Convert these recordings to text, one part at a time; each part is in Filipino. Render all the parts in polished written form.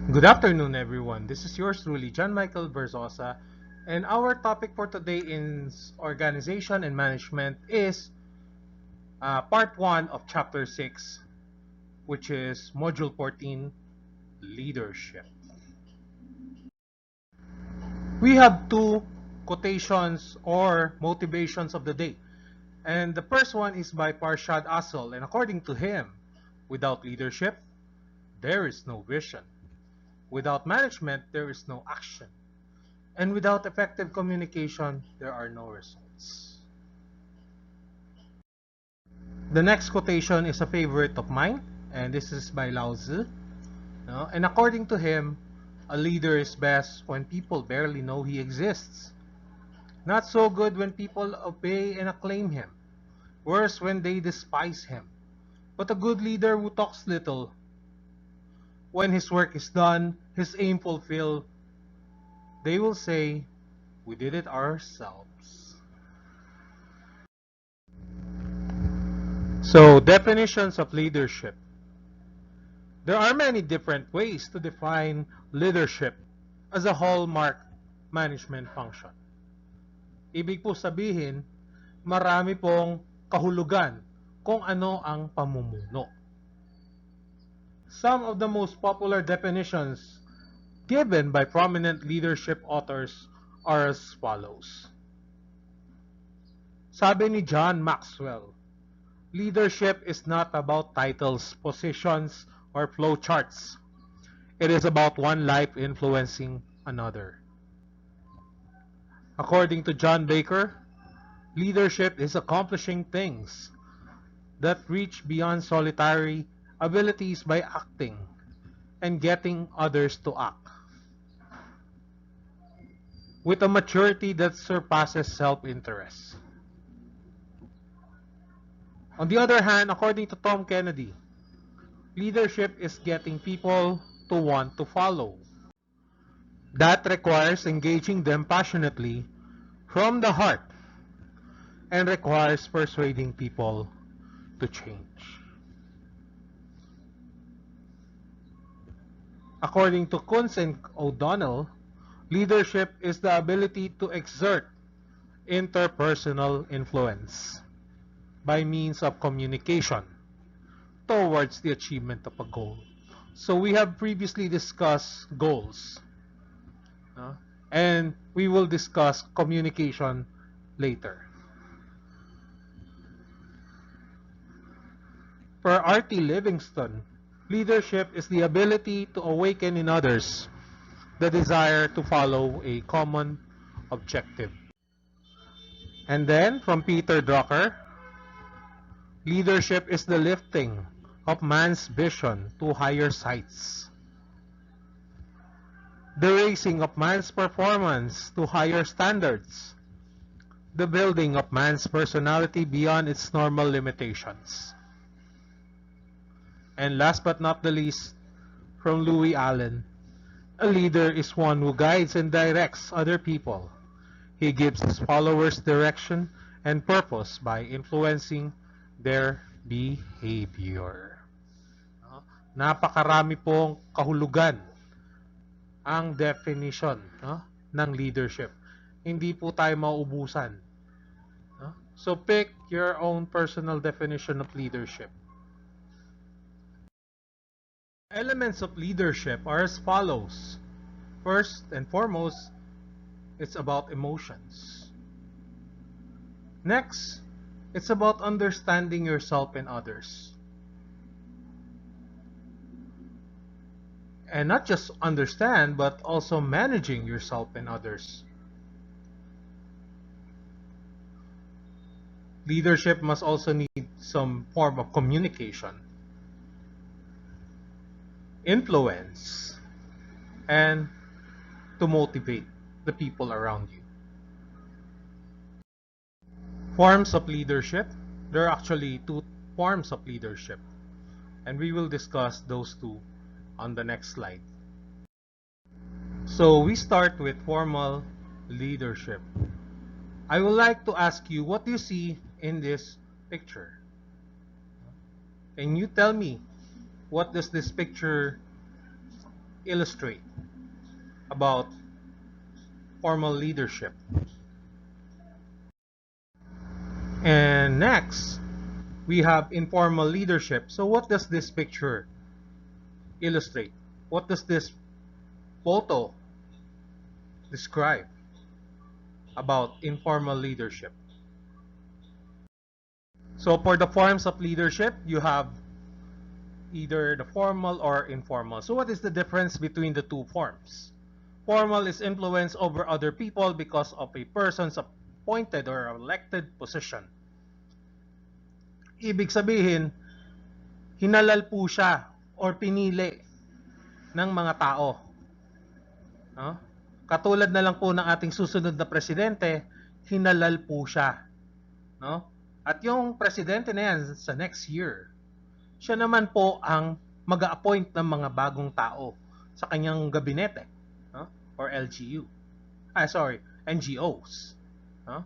Good afternoon, everyone. This is yours truly, John Michael Verzosa, and our topic for today in organization and management is part 1 of chapter 6, which is module 14, leadership. We have two quotations or motivations of the day, and the first one is by Parshad Asel, and according to him, without leadership, there is no vision. Without management, there is no action. And without effective communication, there are no results. The next quotation is a favorite of mine, and this is by Lao Tzu. And according to him, a leader is best when people barely know he exists. Not so good when people obey and acclaim him. Worse when they despise him. But a good leader who talks little, when his work is done, his aim fulfilled, they will say, "We did it ourselves." So, definitions of leadership. There are many different ways to define leadership as a hallmark management function. Ibig po sabihin, marami pong kahulugan kung ano ang pamumuno. Some of the most popular definitions given by prominent leadership authors are as follows. Sabi ni John Maxwell, leadership is not about titles, positions, or flowcharts. It is about one life influencing another. According to John Baker, leadership is accomplishing things that reach beyond solitary abilities by acting and getting others to act with a maturity that surpasses self-interest. On the other hand, according to Tom Kennedy, leadership is getting people to want to follow. That requires engaging them passionately from the heart and requires persuading people to change. According to Kunz and O'Donnell, leadership is the ability to exert interpersonal influence by means of communication towards the achievement of a goal. So we have previously discussed goals, and we will discuss communication later. For R.T. Livingston, leadership is the ability to awaken in others the desire to follow a common objective. And then, from Peter Drucker, leadership is the lifting of man's vision to higher heights, the raising of man's performance to higher standards, the building of man's personality beyond its normal limitations. And last but not the least, from Louis Allen, a leader is one who guides and directs other people. He gives his followers direction and purpose by influencing their behavior. Napakarami pong kahulugan ang definition ng leadership. Hindi po tayo mauubusan. So pick your own personal definition of leadership. Elements of leadership are as follows. First and foremost, it's about emotions. Next, it's about understanding yourself and others. And not just understand, but also managing yourself and others. Leadership must also need some form of communication, influence, and to motivate the people around you. Forms of leadership. There are actually two forms of leadership, and we will discuss those two on the next slide. So we start with formal leadership. I would like to ask you, what do you see in this picture? Can you tell me, what does this picture illustrate about formal leadership. And next, we have informal leadership. So what does this picture illustrate? What does this photo describe about informal leadership? So for the forms of leadership, you have either the formal or informal. So what is the difference between the two forms? Formal is influence over other people because of a person's appointed or elected position. Ibig sabihin, hinalal po siya or pinili ng mga tao. No? Katulad na lang po ng ating susunod na presidente, hinalal po siya. No? At yung presidente na yan sa next year, siya naman po ang mag-a-appoint ng mga bagong tao sa kanyang gabinete, no? Or LGU. NGOs. No?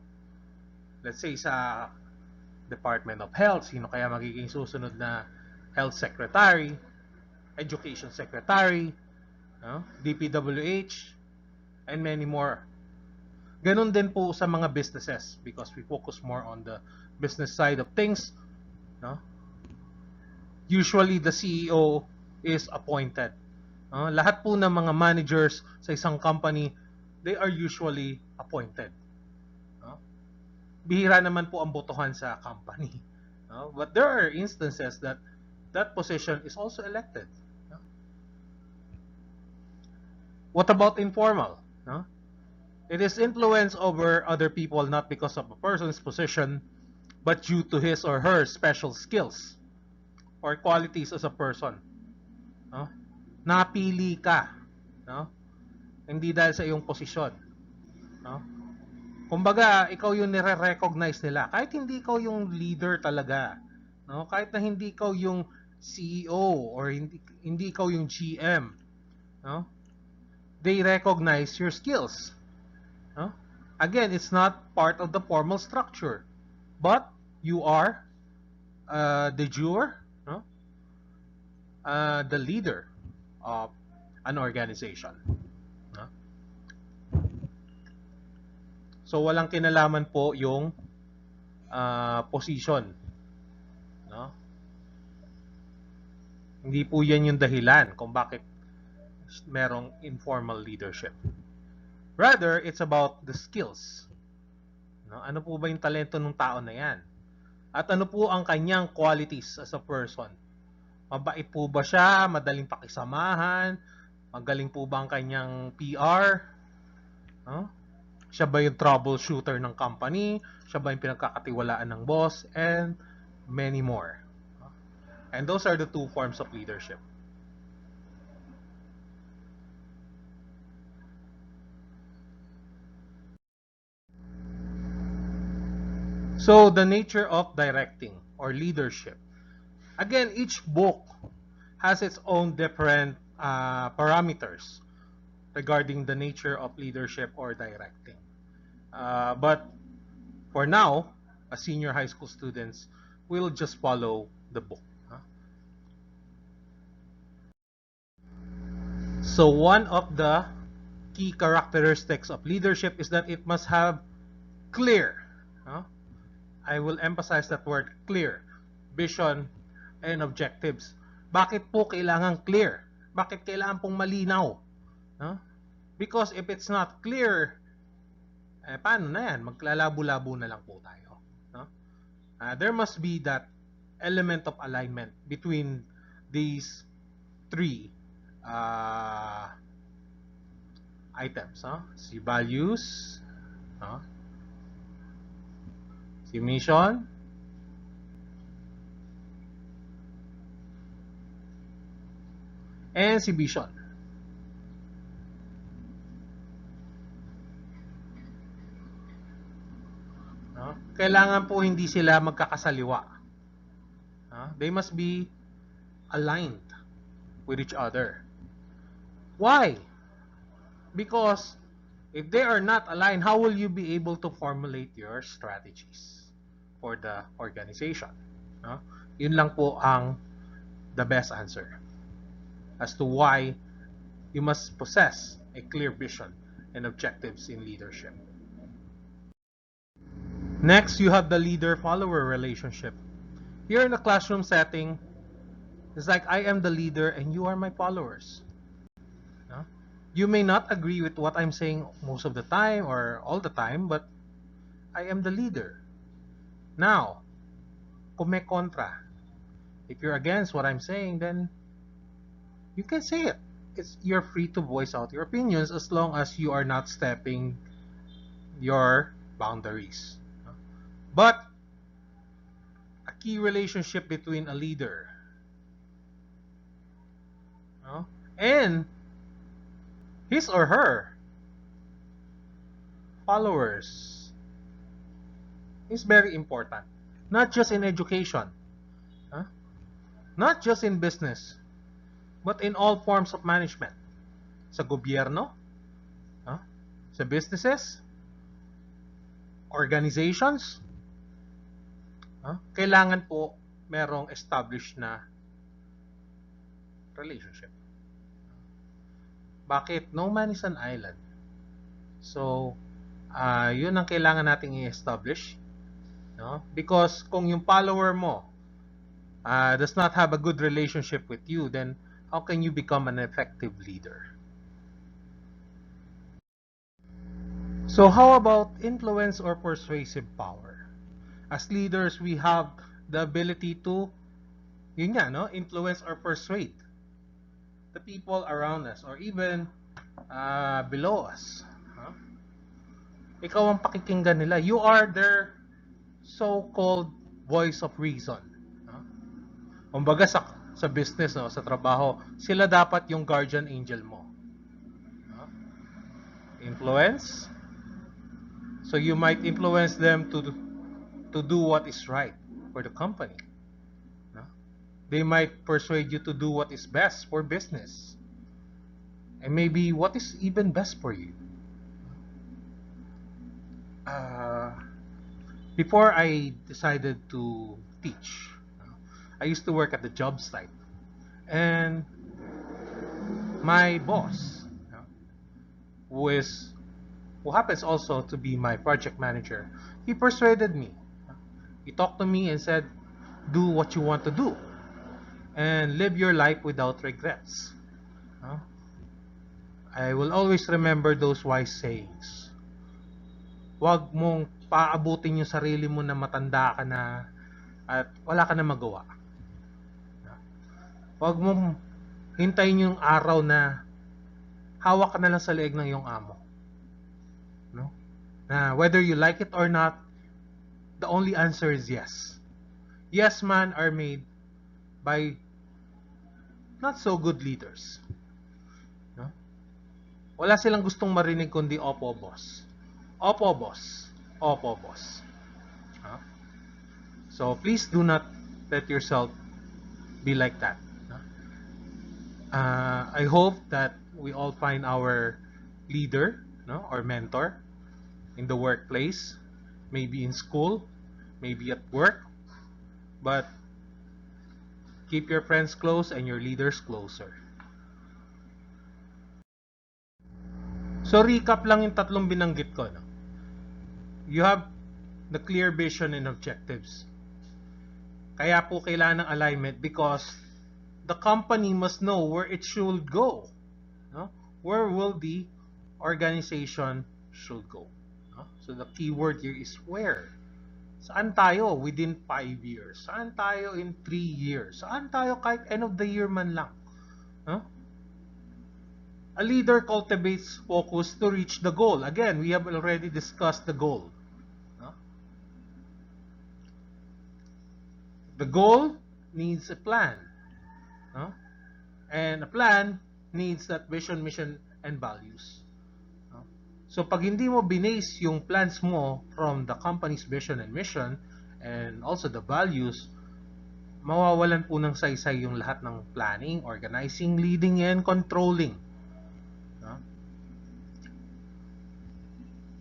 Let's say sa Department of Health, sino kaya magiging susunod na Health Secretary, Education Secretary, no? DPWH, and many more. Ganun din po sa mga businesses because we focus more on the business side of things. No? Usually, the CEO is appointed. Lahat po ng mga managers sa isang company, they are usually appointed. Bihira naman po ang botohan sa company. But there are instances that that position is also elected. What about informal? It is influence over other people not because of a person's position, but due to his or her special skills or qualities as a person. Napili ka. Hindi dahil sa iyong posisyon. Kumbaga, ikaw yung nire-recognize nila. Kahit hindi ikaw yung leader talaga. Kahit na hindi ikaw yung CEO or hindi ikaw yung GM. They recognize your skills. Again, it's not part of the formal structure. But you are de jure, the leader of an organization. So walang kinalaman po yung position. Hindi po yan yung dahilan kung bakit merong informal leadership. Rather, it's about the skills. Ano po ba yung talento ng tao na yan? At ano po ang kanyang qualities as a person? Mabait po ba siya? Madaling pakisamahan? Magaling po ba ang kanyang PR? Siya ba yung troubleshooter ng company? Siya ba yung pinagkakatiwalaan ng boss? And many more. And those are the two forms of leadership. So, the nature of directing or leadership. Again, each book has its own different parameters regarding the nature of leadership or directing. But for now, as senior high school students, we'll just follow the book. So one of the key characteristics of leadership is that it must have clear, I will emphasize that word, clear, vision and objectives. Bakit po kailangan clear? Bakit kailangan pong malinaw? Because if it's not clear, paano na yan? Maglalabo-labo na lang po tayo. There must be that element of alignment between these three items. Si values, si mission, and si vision. Kailangan po hindi sila magkakasaliwa. They must be aligned with each other. Why? Because if they are not aligned, how will you be able to formulate your strategies for the organization? Yun lang po ang the best answer as to why You must possess a clear vision and objectives in leadership. Next, you have the leader-follower relationship. Here in a classroom setting, it's like I am the leader and you are my followers. No? You may not agree with what I'm saying most of the time or all the time, but I am the leader. Now, kung may kontra, if you're against what I'm saying, then you can say it. You're free to voice out your opinions as long as you are not stepping your boundaries. But a key relationship between a leader and his or her followers is very important. Not just in education, not just in business, but in all forms of management. Sa gobyerno, sa businesses, organizations, kailangan po merong established na relationship. Bakit? No man is an island. So, yun ang kailangan nating i-establish. No? Because kung yung follower mo does not have a good relationship with you, then how can you become an effective leader? So how about influence or persuasive power? As leaders, we have the ability to influence or persuade the people around us or even below us. Ikaw ang pakikinggan nila. You are their so-called voice of reason. Kumbaga sa business, sa trabaho, sila dapat yung guardian angel mo. Influence. So you might influence them to do what is right for the company. They might persuade you to do what is best for business. And maybe what is even best for you. Before I decided to teach, I used to work at the job site. And my boss, who happens also to be my project manager, he persuaded me. He talked to me and said, do what you want to do and live your life without regrets. I will always remember those wise sayings. Huwag mong paabutin yung sarili mo na matanda ka na at wala ka na magawa. Huwag mong hintayin yung araw na hawak ka na lang sa leeg ng iyong amo. Whether you like it or not, the only answer is yes. Yes man are made by not so good leaders. Wala silang gustong marinig kundi opo boss. Opo boss. Opo boss. So please do not let yourself be like that. I hope that we all find our leader or mentor in the workplace, maybe in school, maybe at work, but keep your friends close and your leaders closer. So recap lang yung tatlong binanggit ko. You have the clear vision and objectives. Kaya po kailangan ng alignment because the company must know where it should go. Where will the organization should go? So the key word here is where. Saan tayo within 5 years? Saan tayo in 3 years? Saan tayo kahit end of the year man lang? A leader cultivates focus to reach the goal. Again, we have already discussed the goal. The goal needs a plan. And a plan needs that vision, mission, and values. So pag hindi mo binase yung plans mo from the company's vision and mission and also the values, mawawalan po ng saysay yung lahat ng planning, organizing, leading, and controlling.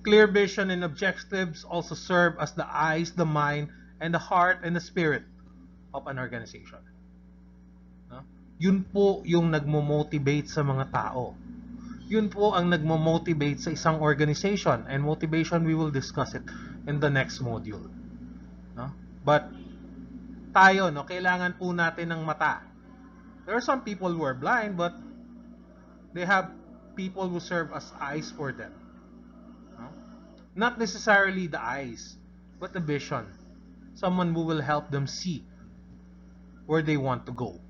Clear vision and objectives also serve as the eyes, the mind, and the heart and the spirit of an organization. Yun po yung nagmo-motivate sa mga tao. Yun po ang nagmo-motivate sa isang organization. And motivation, we will discuss it in the next module. No? But tayo, no, kailangan po natin ng mata. There are some people who are blind, but they have people who serve as eyes for them. No? Not necessarily the eyes, but the vision. Someone who will help them see where they want to go.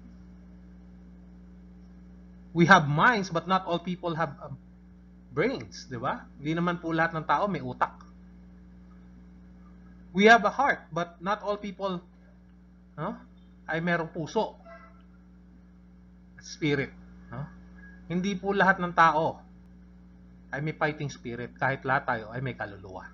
We have minds, but not all people have brains, di ba? Hindi naman po lahat ng tao may utak. We have a heart, but not all people ay merong puso. Spirit. Hindi po lahat ng tao ay may fighting spirit, kahit lahat tayo ay may kaluluwa.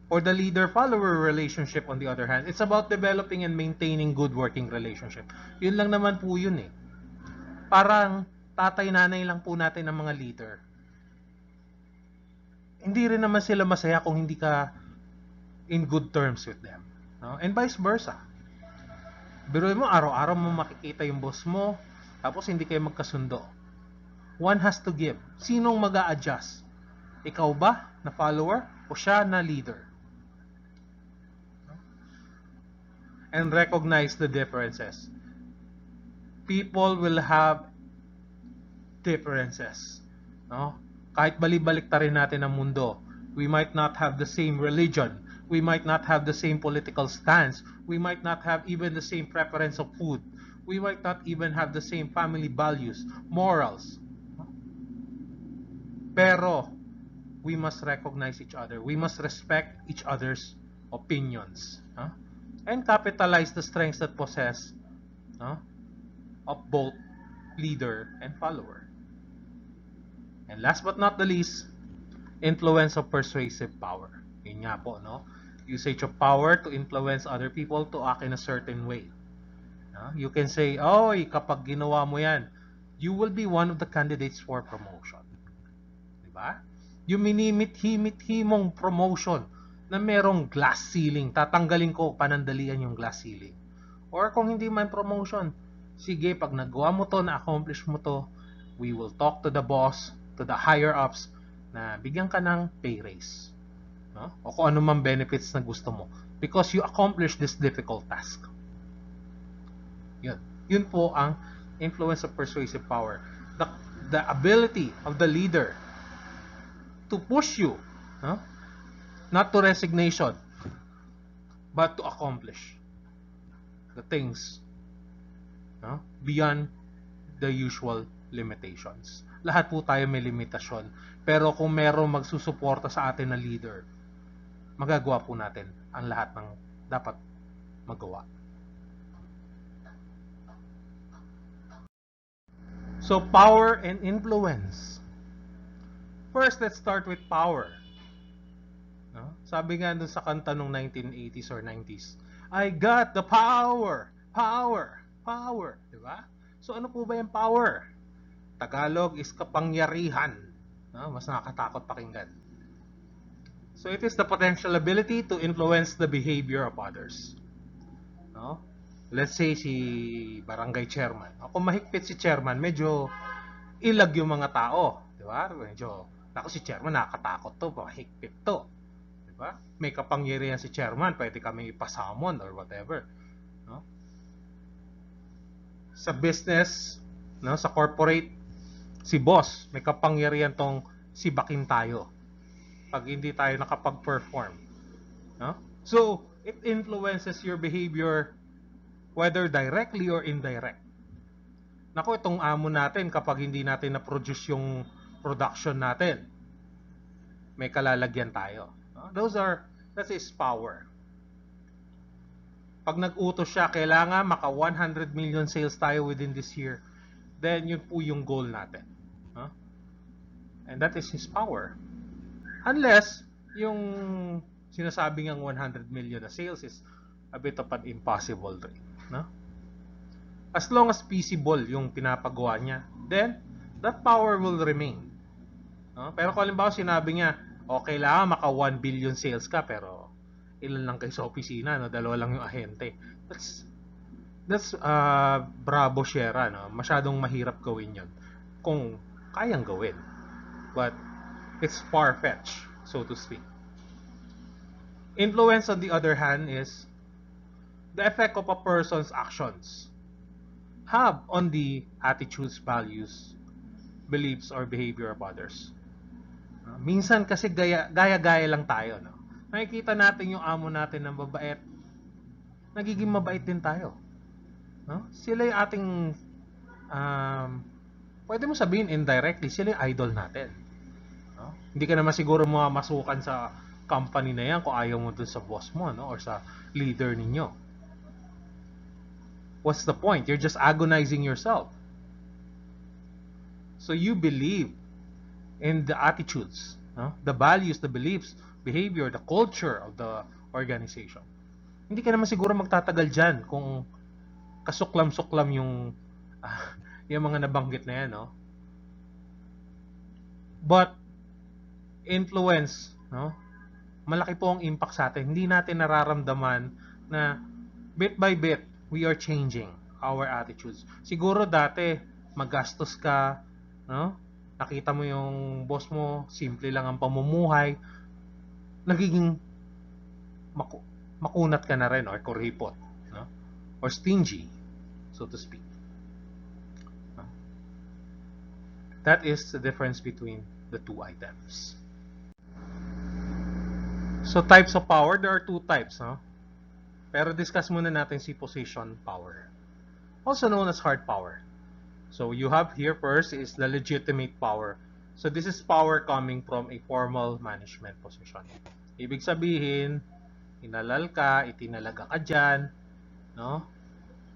For the leader-follower relationship, on the other hand, it's about developing and maintaining good working relationship. Yun lang naman po yun eh. Parang tatay-nanay lang po natin ang mga leader. Hindi rin naman sila masaya kung hindi ka in good terms with them. No? And vice versa. Biruin mo, araw-araw mo makikita yung boss mo, tapos hindi kayo magkasundo. One has to give. Sinong mag-a-adjust? Ikaw ba na follower o siya na leader? And recognize the differences. People will have differences. No? Kahit balik-balik ta rin natin ang mundo, we might not have the same religion, we might not have the same political stance, we might not have even the same preference of food, we might not even have the same family values, morals. Pero we must recognize each other. We must respect each other's opinions. And capitalize the strengths that possess of both leader and follower. And last but not the least, influence of persuasive power. Yun nga po, no? Usage of power to influence other people to act in a certain way. You can say, oy, kapag ginawa mo yan, you will be one of the candidates for promotion. Diba? Yung minimit-himit mong promotion na merong glass ceiling, tatanggalin ko, panandalian yung glass ceiling. Or kung hindi man promotion, sige, pag nagawa mo to, na-accomplish mo to, we will talk to the boss, to the higher-ups, na bigyan ka ng pay raise. No? O kung ano man benefits na gusto mo. Because you accomplished this difficult task. Yun. Yun po ang influence of persuasive power. The ability of the leader to push you, not to resignation, but to accomplish the things beyond the usual limitations. Lahat po tayo may limitasyon. Pero kung merong magsusuporta sa atin na leader, magagawa po natin ang lahat ng dapat magawa. So, power and influence. First, let's start with power. Sabi nga dun sa kanta nung 1980s or 90s, I got the power! Power! Power! Diba? So, ano po ba yung power? Tagalog is kapangyarihan. Mas nakakatakot pakinggan. So, it is the potential ability to influence the behavior of others. Let's say si barangay chairman. Kung mahigpit si chairman, medyo ilag yung mga tao. Diba? Medyo, ako si chairman, nakakatakot to, mahigpit to. Diba? May kapangyarihan si chairman, pwede kami ipasamon or whatever. Sa business, sa corporate, si boss, may kapangyarihan tong sibakin tayo pag hindi tayo nakapag-perform. So, it influences your behavior whether directly or indirect. Naku, itong amo natin, kapag hindi natin na-produce yung production natin, may kalalagyan tayo. That is power. Pag nag-utos siya, kailangan maka 100 million sales tayo within this year, then yun po yung goal natin. And that is his power. Unless, yung sinasabi ngang 100 million na sales is a bit of an impossible dream. As long as feasible yung pinapagawa niya, then that power will remain. Pero kung halimbawa sinabi niya, okay lang, maka 1 billion sales ka, pero ilan lang kayo sa opisina, 2 lang yung ahente. That's bravo Shera, no? Masyadong mahirap gawin yun kung kayang gawin. But it's far-fetched, so to speak. Influence, on the other hand, is the effect of a person's actions have on the attitudes, values, beliefs, or behavior of others. Minsan kasi gaya-gaya lang tayo, no? Nakikita natin yung amo natin ng mabait, nagiging mabait din tayo. No? Sila yung ating, um, pwede mo sabihin indirectly, sila yung idol natin. No? Hindi ka naman siguro masukan sa company na yan kung ayaw mo dun sa boss mo, no? Or sa leader ninyo. What's the point? You're just agonizing yourself. So you believe in the attitudes, no? The values, the beliefs, behavior, the culture of the organization. Hindi ka naman siguro magtatagal dyan kung kasuklam-suklam yung yung mga nabanggit na yan, no? But influence, no? Malaki po ang impact sa atin. Hindi natin nararamdaman na bit by bit we are changing our attitudes. Siguro dati magastos ka, no? Nakita mo yung boss mo, simple lang ang pamumuhay, nagiging makunat ka na rin or kuripot, no? Or stingy, so to speak. That is the difference between the two items. So types of power, there are two types, no? Pero discuss muna natin si position power, also known as hard power. So you have here first is the legitimate power. So this is power coming from a formal management position. Ibig sabihin, inalal ka, itinalaga ka dyan, no?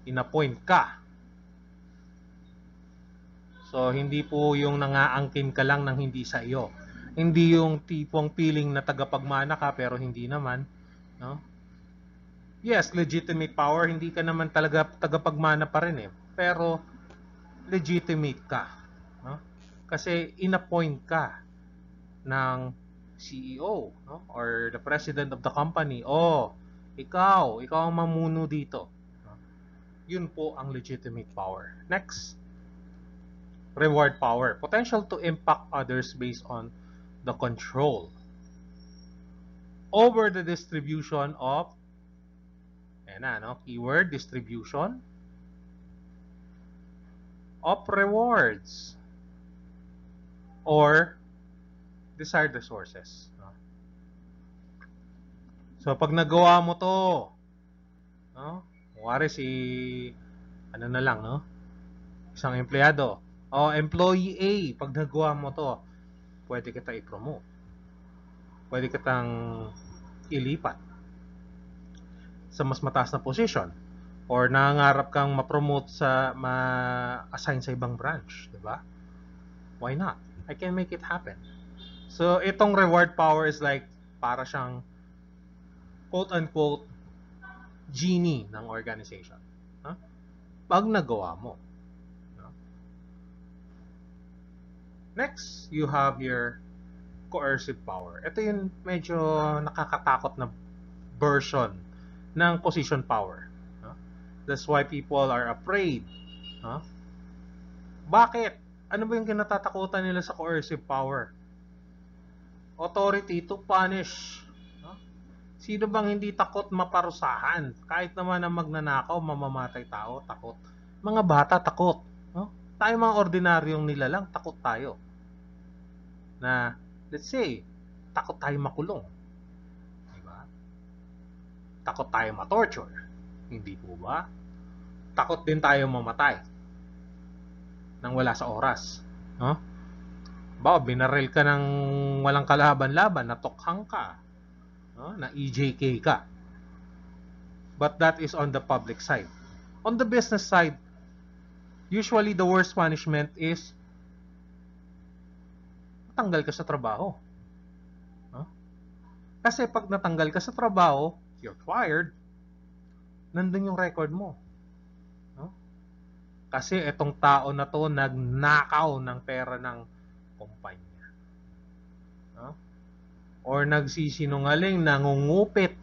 Inappoint ka. So hindi po yung nangaangkin ka lang ng hindi sa iyo. Hindi yung tipong feeling na tagapagmana ka pero hindi naman, no? Yes, legitimate power, hindi ka naman talaga tagapagmana pa rin eh. Pero legitimate ka, no? Kasi inappoint ka ng CEO, no? Or the president of the company. Oh, ikaw ang mamuno dito. No? Yun po ang legitimate power. Next, reward power. Potential to impact others based on the control over the distribution of, ayan na, no? Keyword, distribution of rewards or desired resources. No? So, pag nagawa mo to, no? Kuwari si, ano na lang, no? Isang empleyado. O, employee A, pag nagawa mo to, pwede kita i-promote. Pwede kitang ilipat sa mas mataas na position. Or nangangarap kang ma-promote sa, ma-assign sa ibang branch. Diba? Why not? I can make it happen. So, itong reward power is like, para siyang quote-unquote genie ng organization. Huh? Pag nagawa mo. Next, you have your coercive power. Ito yung medyo nakakatakot na version ng position power. That's why people are afraid. Bakit? Ano ba yung kinatatakutan nila sa coercive power? Authority to punish. Sino bang hindi takot maparusahan? Kahit naman ang magnanakaw, mamamatay tao, takot. Mga bata, takot. Tayo mga ordinaryong nilalang, takot tayo. Na, let's say, takot tayo makulong. Diba? Takot tayo ma-torture. Hindi po ba? Takot din tayo mamatay nang wala sa oras. Binaril ka ng walang kalaban-laban, natukhang ka, na EJK ka. But that is on the public side. On the business side, usually the worst punishment is natanggal ka sa trabaho. Kasi pag natanggal ka sa trabaho, you're fired, nandun yung record mo. Kasi itong tao na to nagnakaw ng pera ng kumpanya. Or nagsisinungaling, nangungupit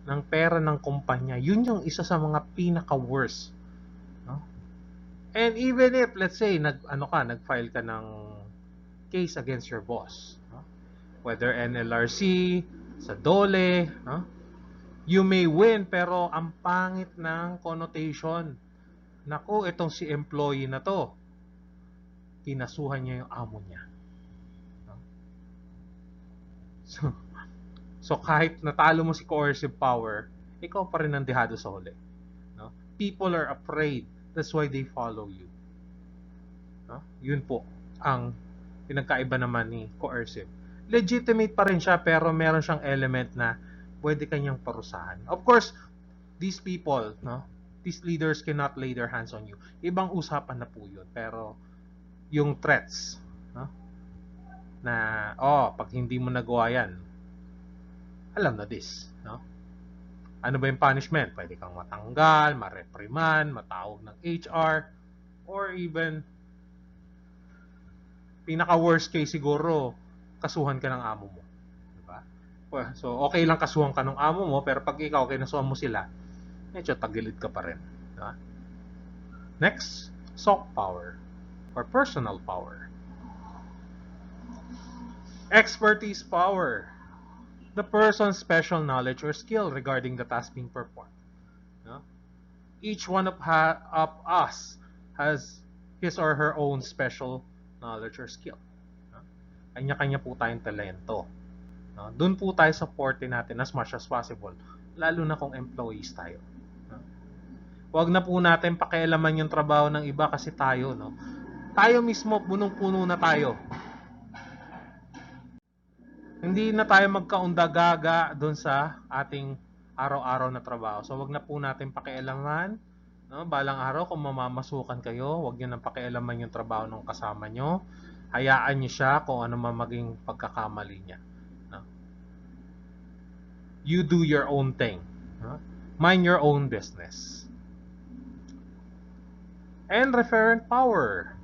ng pera ng kumpanya. Yun yung isa sa mga pinaka-worst And even if, let's say, nag-file ka ng case against your boss, no? Whether NLRC, sa DOLE, no? You may win, pero ang pangit ng connotation. Naku, itong si employee na to, kinasuhan niya yung amo niya. No? So kahit natalo mo si coercive power, ikaw pa rin ang dehado sa huli. No? People are afraid. That's why they follow you. No? Yun po ang pinagkaiba naman ni coercive. Legitimate pa rin siya, pero meron siyang element na pwede kanyang parusahan. Of course, these people, no, these leaders cannot lay their hands on you. Ibang usapan na po yun. Pero yung threats, no, na, pag hindi mo nagawa yan, alam na this. No? Ano ba yung punishment? Pwede kang matanggal, ma-reprimand, matawag ng HR, or even pinaka-worst case siguro, kasuhan ka ng amo mo. Diba? So, okay lang kasuhan ka ng amo mo, pero pag ikaw, kinasuhan mo sila, medyo tagilid ka pa rin. Diba? Next, soft power or personal power. Expertise power. The person's special knowledge or skill regarding the task being performed. No? Each one of us has his or her own special knowledge or skill. No? Kanya-kanya po tayong talento. No? Doon po tayo sa forte natin as much as possible, lalo na kung employees tayo. No? Huwag na po natin pakialaman yung trabaho ng iba kasi tayo, no? Tayo mismo, punong-puno na tayo. Hindi na tayo magkaundagaga doon sa ating araw-araw na trabaho. So, wag na po natin pakialaman. No? Balang araw, kung mamamasukan kayo, wag nyo nang pakialaman yung trabaho ng kasama nyo. Hayaan nyo siya kung ano man maging pagkakamali niya. No? You do your own thing. No? Mind your own business. And referent power.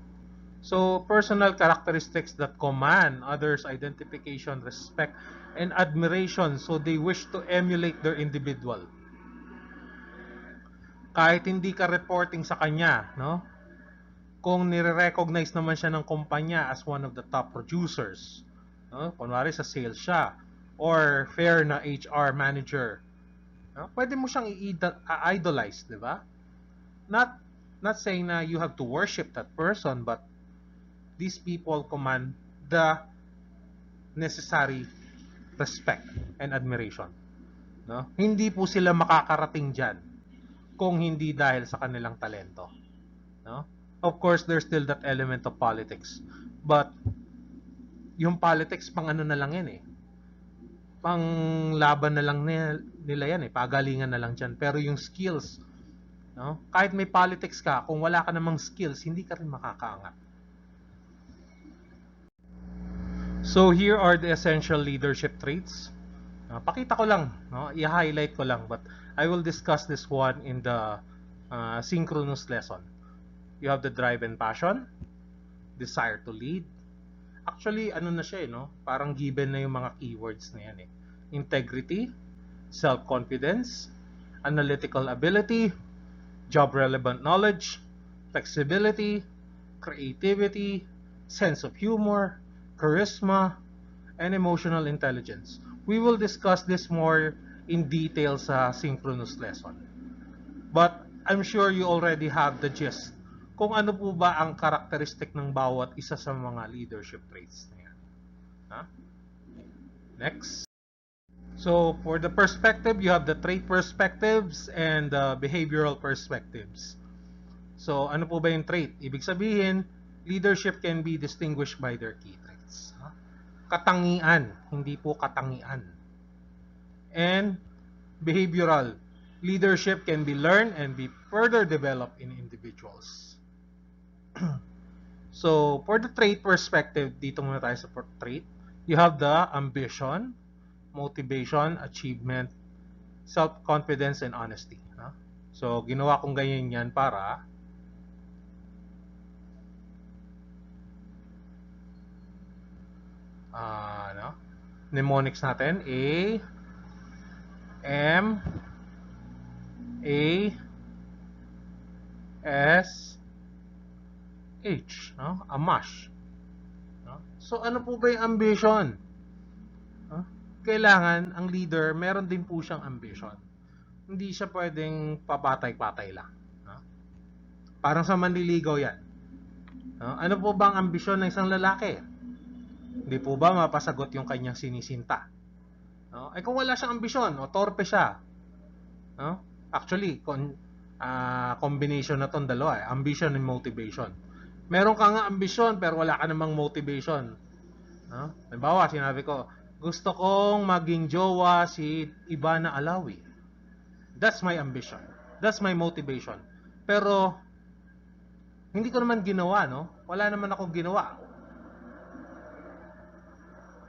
So, personal characteristics that command others' identification, respect, and admiration, so they wish to emulate their individual. Kahit hindi ka reporting sa kanya, no? Kung nire-recognize naman siya ng kumpanya as one of the top producers, no? Kunwari sa sales siya, or fair na HR manager, no? Pwede mo siyang i-idolize, di ba? Not saying na you have to worship that person, but these people command the necessary respect and admiration. No? Hindi po sila makakarating dyan kung hindi dahil sa kanilang talento. No? Of course, there's still that element of politics. But, yung politics, pang ano na lang yan eh. Pang laban na lang nila yan eh. Pagalingan na lang dyan. Pero yung skills, no? Kahit may politics ka, kung wala ka namang skills, hindi ka rin makakaangat. So here are the essential leadership traits. Pakita ko lang, no? I-highlight ko lang, but I will discuss this one in the synchronous lesson. You have the drive and passion, desire to lead. Actually, ano na siya, no? Parang given na yung mga keywords na yan eh. Integrity, self-confidence, analytical ability, job-relevant knowledge, flexibility, creativity, sense of humor, charisma, and emotional intelligence. We will discuss this more in detail sa synchronous lesson. But I'm sure you already have the gist kung ano po ba ang karakteristik ng bawat isa sa mga leadership traits na yan. Next. So, for the perspective, you have the trait perspectives and the behavioral perspectives. So, ano po ba yung trait? Ibig sabihin, leadership can be distinguished by their key traits. Katangian, hindi po katangian. And behavioral, leadership can be learned and be further developed in individuals. So, for the trait perspective, dito muna tayo sa trait. You have the ambition, motivation, achievement, self-confidence, and honesty. So, ginawa kong ganyan yan para mnemonics natin, A, M, A, S, H, no? A mush. No? So ano po ba yung ambition? No? Kailangan ang leader, meron din po siyang ambition. Hindi siya pwedeng papatay-patay lang. No? Parang sa manliligaw yan. No? Ano po ba ang ambisyon ng isang lalaki? Hindi po ba mapasagot yung kanyang sinisinta? No? Eh kung wala siyang ambisyon, o torpe siya, no? Actually, combination na tong dalawa, ambition and motivation. Meron ka nga ambisyon pero wala ka namang motivation. No? Halimbawa, sinabi ko, gusto kong maging jowa si Ivana Alawi. That's my ambition. That's my motivation. Pero, hindi ko naman ginawa, no? Wala naman ako ginawa.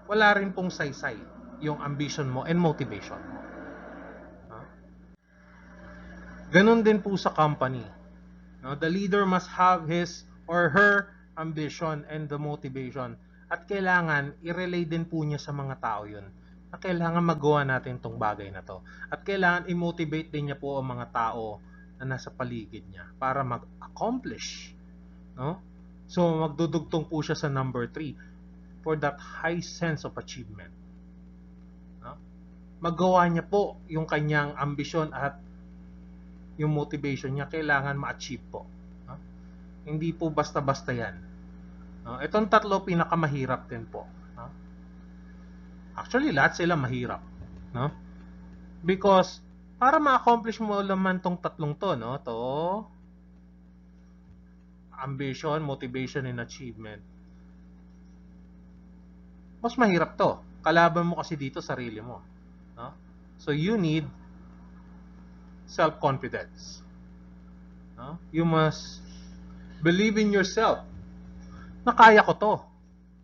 Wala rin pong saysay yung ambition mo and motivation mo. No? Ganon din po sa company. No? The leader must have his or her ambition and the motivation. At kailangan i-relay din po niya sa mga tao yun. Na kailangan magawa natin tong bagay na to. At kailangan i-motivate din niya po ang mga tao na nasa paligid niya para mag-accomplish. No? So magdudugtong po siya sa number 3 for that high sense of achievement. No? Magawa niya po yung kanyang ambisyon at yung motivation niya kailangan ma-achieve po. No? Hindi po basta-basta yan. No? Itong tatlo pinakamahirap din po. No? Actually, lahat sila mahirap. No? Because, para ma-accomplish mo naman tong tatlong to, no? To, ambition, motivation, and achievement. Mas mahirap to. Kalaban mo kasi dito sarili mo. No? So, you need self-confidence. No? You must believe in yourself na kaya ko to.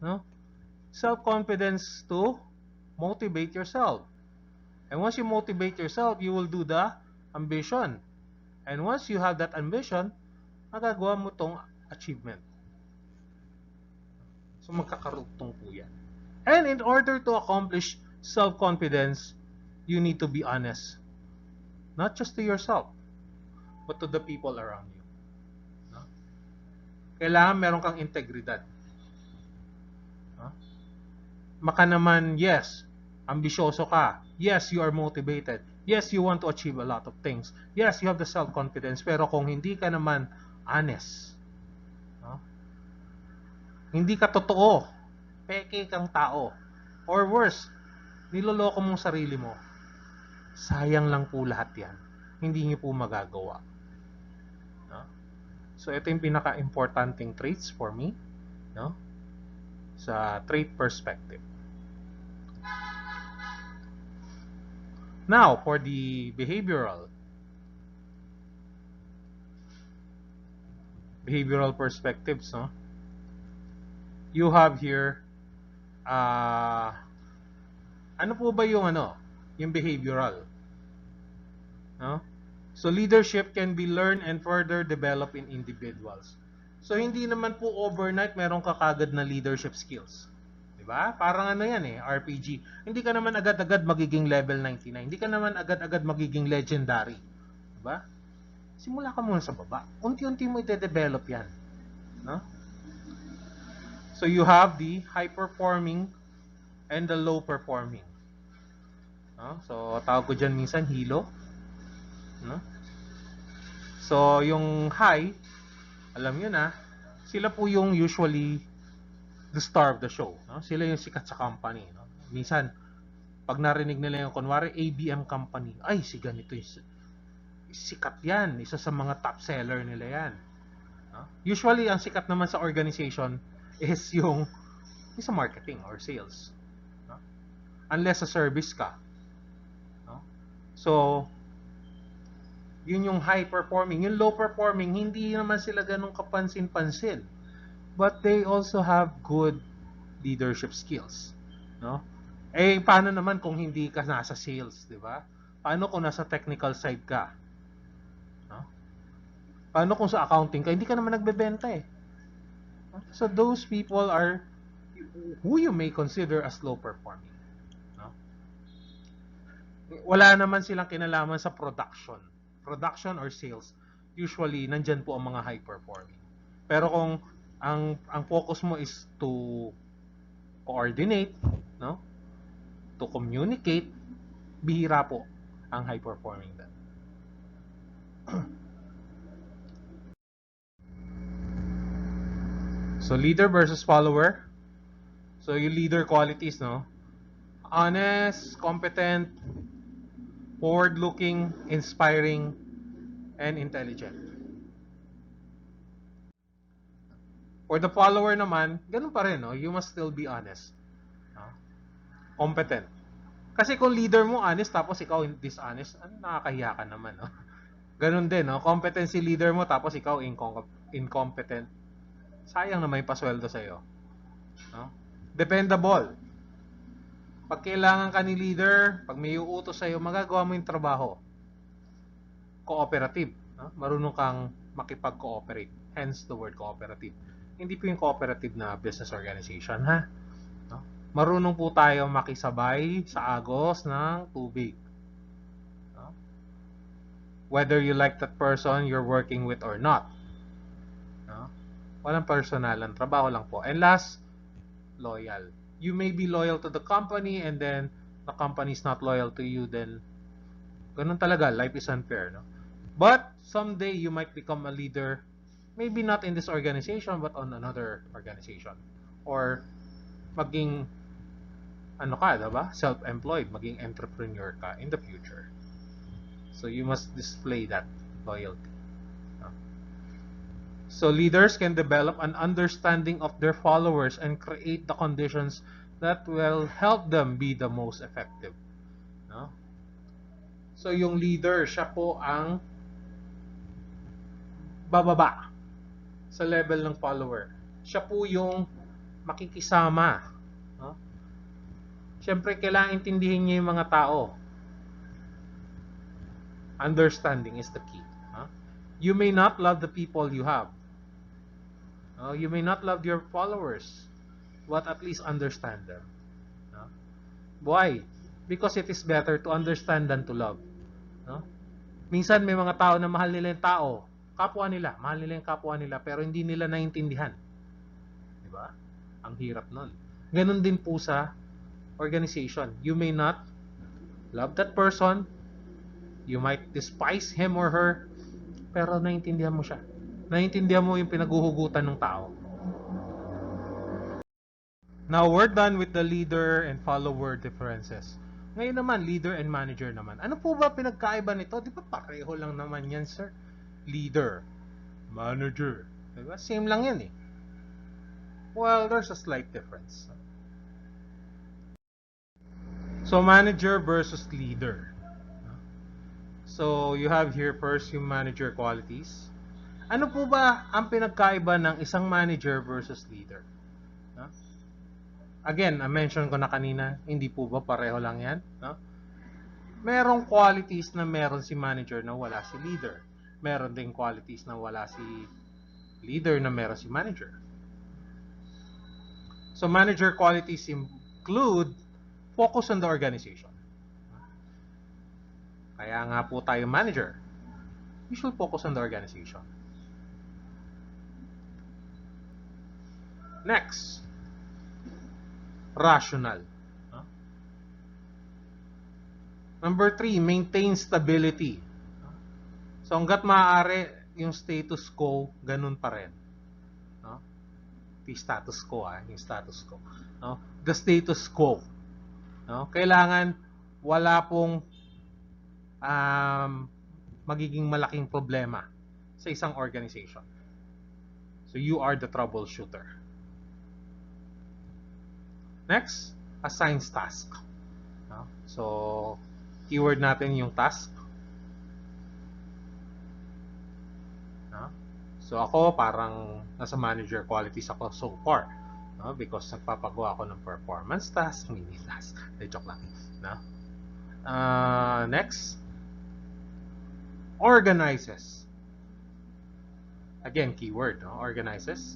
No? Self-confidence to motivate yourself. And once you motivate yourself, you will do the ambition. And once you have that ambition, magagawa mo tong achievement. So magkakarugtong po yan. And in order to accomplish self-confidence, you need to be honest. Not just to yourself, but to the people around you. No? Kailangan meron kang integridad. No? Maka naman, yes, ambisyoso ka. Yes, you are motivated. Yes, you want to achieve a lot of things. Yes, you have the self-confidence. Pero kung hindi ka naman honest, no? Hindi ka totoo, peke kang tao, or worse, niloloko mong sarili mo, sayang lang po lahat yan. Hindi niyo po magagawa. No? So, ito yung pinaka-importanting traits for me, no? Sa trait perspective. Now, for the behavioral perspectives, no? You have here, ano po ba yung yung behavioral? No? So, leadership can be learned and further developed in individuals. So, hindi naman po overnight meron ka kagad na leadership skills. Diba? Parang yan RPG. Hindi ka naman agad-agad magiging level 99. Hindi ka naman agad-agad magiging legendary. Diba? Simula ka muna sa baba. Unti-unti mo i-develop yan. No? So, you have the high-performing and the low-performing. No? So, tawag ko dyan minsan hilo. No? So, yung high, alam nyo na, sila po yung usually the star of the show. No? Sila yung sikat sa company. No? Minsan, pag narinig nila yung kunwari, ABM company, ay, si ganito yung sikat yan. Isa sa mga top seller nila yan. No? Usually, ang sikat naman sa organization is yung sa marketing or sales. No? Unless sa service ka. No? So, yun yung high performing. Yung low performing, hindi naman sila ganun kapansin-pansin. But they also have good leadership skills. No? Eh, paano naman kung hindi ka nasa sales, di ba? Paano kung nasa technical side ka? No? Paano kung sa accounting ka? Hindi ka naman nagbebenta eh. So those people are who you may consider as low performing. No? Wala naman silang kinalaman sa production or sales. Usually, nandyan po ang mga high performing. Pero kung Ang focus mo is to coordinate, no? To communicate. Bihira po ang high performing dyan. So leader versus follower. So yung leader qualities, no? Honest, competent, forward-looking, inspiring, and intelligent. For the follower naman, ganun pa rin, no? You must still be honest. No? Competent. Kasi kung leader mo honest tapos ikaw dishonest, nakakahiya ka naman, no? Ganun din, no? Competency leader mo tapos ikaw incompetent. Sayang na may pasweldo sa'yo. No? Dependable. Pag kailangan ka ni leader, pag may uutos sa'yo, magagawa mo yung trabaho. Cooperative. No? Marunong kang makipag-cooperate. Hence the word cooperative. Hindi po yung cooperative na business organization, ha? No? Marunong po tayo makisabay sa agos ng tubig. No? Whether you like that person you're working with or not. No? Walang personalan. Trabaho lang po. And last, loyal. You may be loyal to the company and then the company is not loyal to you, then ganun talaga, life is unfair, no? But someday you might become a leader, maybe not in this organization but on another organization, or maging ano ka, diba? Self-employed, maging entrepreneur ka in the future. So you must display that loyalty. So leaders can develop an understanding of their followers and create the conditions that will help them be the most effective. No? So yung leader, siya po ang bababa sa level ng follower. Siya po yung makikisama. No? Siyempre, kailangan intindihin niya yung mga tao. Understanding is the key. Huh? You may not love the people you have. You may not love your followers, but at least understand them. Why? Because it is better to understand than to love. No? Minsan may mga tao na mahal nila yung tao, kapwa nila, mahal nila yung kapwa nila, pero hindi nila naintindihan. Diba? Ang hirap nun. Ganun din po sa organization. You may not love that person, you might despise him or her, pero naintindihan mo siya. Naintindihan mo yung pinaguhugutan ng tao. Now, we're done with the leader and follower differences. Ngayon naman, leader and manager naman. Ano po ba pinagkaiba nito? Di ba pareho lang naman yan, sir? Leader, manager. Diba? Same lang yan eh. Well, there's a slight difference. So, manager versus leader. So, you have here first yung manager qualities. Ano po ba ang pinagkaiba ng isang manager versus leader? No? Again, I-mention ko na kanina, hindi po ba pareho lang yan? No? Merong qualities na meron si manager na wala si leader. Meron ding qualities na wala si leader na meron si manager. So, manager qualities include focus on the organization. Kaya nga po tayo manager. You should focus on the organization. Next, rational. Number 3, maintain stability. So hanggat maaari, yung status quo, ganun pa rin. No? The status quo, yung status quo. No? The status quo. No? Kailangan wala pong magiging malaking problema sa isang organization. So you are the troubleshooter. Next, assigns task. No? So, keyword natin yung task. No? So, ako parang nasa manager qualities ako so far. No? Because nagpapagawa ako ng performance task, mini task. Joke lang. No? Next, organizes. Again, keyword. No? Organizes.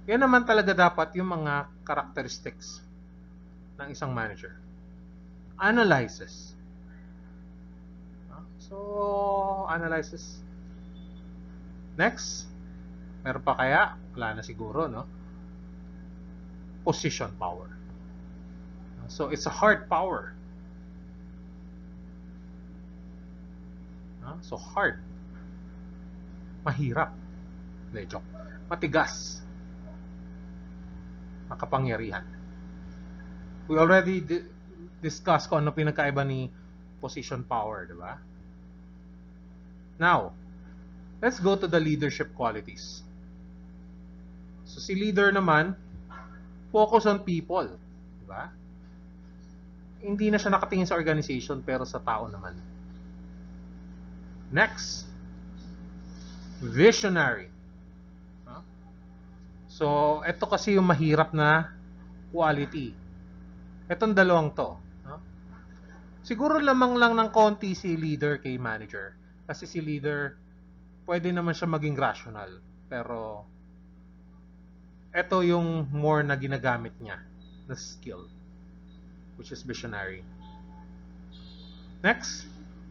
Yan naman talaga dapat yung mga characteristics ng isang manager. Analyzes. So, analyzes. Next, meron pa kaya? Wala na siguro, no? Position power. So, it's a hard power. So, hard. Mahirap. Joke. Matigas. Makapangyarihan. We already discussed kung ano pinagkaiba ni position power, di ba? Now, let's go to the leadership qualities. So, si leader naman, focus on people. Di ba? Hindi na siya nakatingin sa organization, pero sa tao naman. Next, visionary. So, ito kasi yung mahirap na quality. Itong dalawang to. Siguro lamang lang ng konti si leader kay manager. Kasi si leader, pwede naman siya maging rational. Pero, ito yung more na ginagamit niya na skill, which is visionary. Next,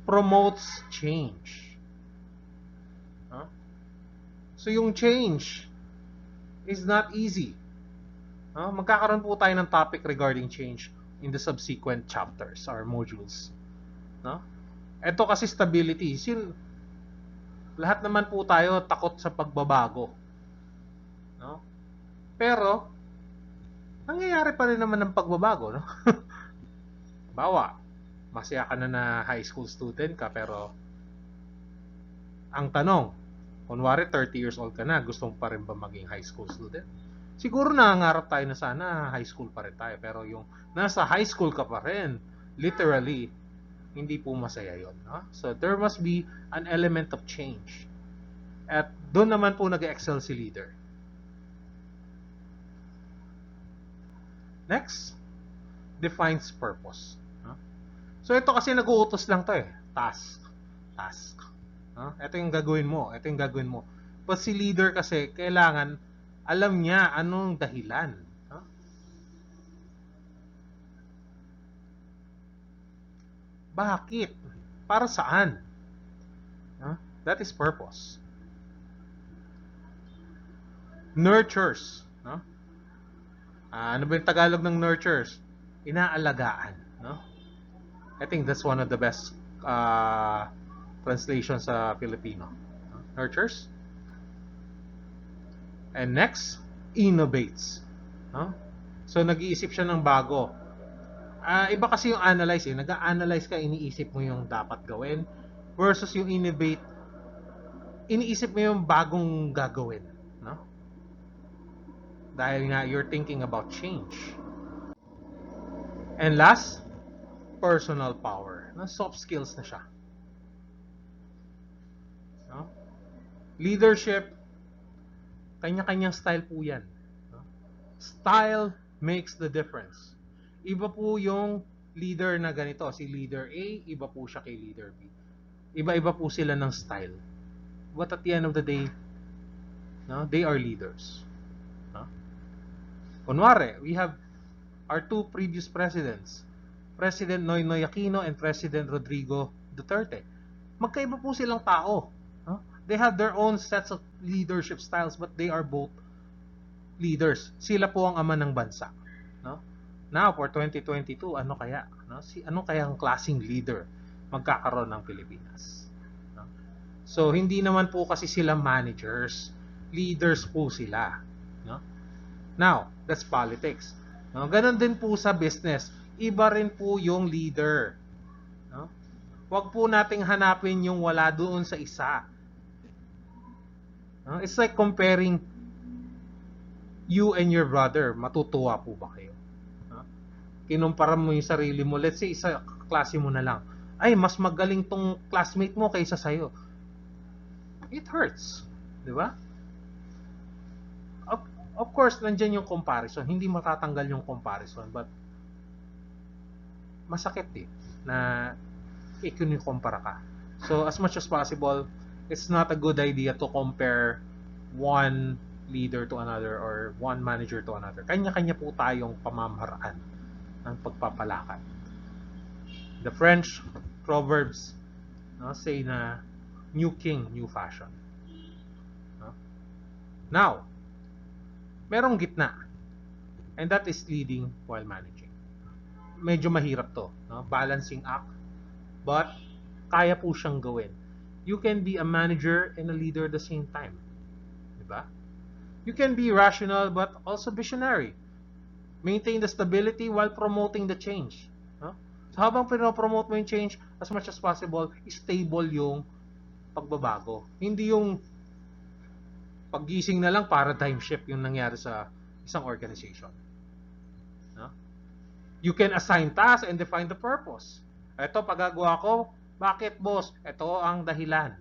promotes change. So, yung change is not easy. Magkakaroon po tayo ng topic regarding change in the subsequent chapters or modules. Ito kasi stability. Lahat naman po tayo takot sa pagbabago. Pero, nangyayari pa rin naman ng pagbabago. Bawa, masaya ka na high school student ka, pero ang tanong, kunwari 30 years old ka na, gusto mo pa rin ba maging high school student? Siguro nangangarap tayo na sana high school pa rin tayo, pero yung nasa high school ka pa rin, literally, hindi po masaya yun. So there must be an element of change. At doon naman po nag-excel si leader. Next, defines purpose. So ito kasi nag-uutos lang to eh. Task. Ito yung gagawin mo. Ito yung gagawin mo. But si leader kasi, kailangan alam niya anong dahilan. Bakit? Para saan? That is purpose. Nurtures. Ano ba yung Tagalog ng nurtures? Inaalagaan. I think that's one of the best translations sa Filipino. Nurtures. And next, innovates. So, nag-iisip siya ng bago. Iba kasi yung analyze eh. Nag-a-analyze ka, iniisip mo yung dapat gawin. Versus yung innovate, iniisip mo yung bagong gagawin. Dahil nga, you're thinking about change. And last, personal power. Soft skills na siya. Leadership, kanya-kanyang style po yan. Style makes the difference. Iba po yung leader na ganito. Si leader A, iba po siya kay leader B. Iba-iba po sila ng style. But at the end of the day, they are leaders. Kunwari, we have our two previous presidents, President Noynoy Aquino and President Rodrigo Duterte. Magkaiba po silang tao. They have their own sets of leadership styles, but they are both leaders. Sila po ang ama ng bansa. Now, for 2022, ano kaya? Ano kaya ang klaseng leader magkakaroon ng Pilipinas? So, hindi naman po kasi sila managers. Leaders po sila. Now, that's politics. Ganon din po sa business. Iba rin po yung leader. Huwag po nating hanapin yung wala doon sa isa. It's like comparing you and your brother. Matutuwa po ba kayo? Kinumpara mo yung sarili mo. Let's say, isa klase mo na lang. Ay, mas magaling tong classmate mo kaysa sa'yo. It hurts. Di ba? Of course, nandyan yung comparison. Hindi matatanggal yung comparison. But, masakit eh, na ikinikumpara ka. So, as much as possible, it's not a good idea to compare one leader to another or one manager to another. Kanya-kanya po tayong pamamaraan ng pagpapalakad. The French proverbs say na new king, new fashion. Now, merong gitna, and that is leading while managing. Medyo mahirap to, no? Balancing act, but kaya po siyang gawin. You can be a manager and a leader at the same time. Diba? You can be rational but also visionary. Maintain the stability while promoting the change. No? So habang pinopromote mo yung change, as much as possible, stable yung pagbabago. Hindi yung paggising na lang paradigm shift yung nangyari sa isang organization. No? You can assign tasks and define the purpose. Ito, pagagawa ko, bakit boss? Ito ang dahilan.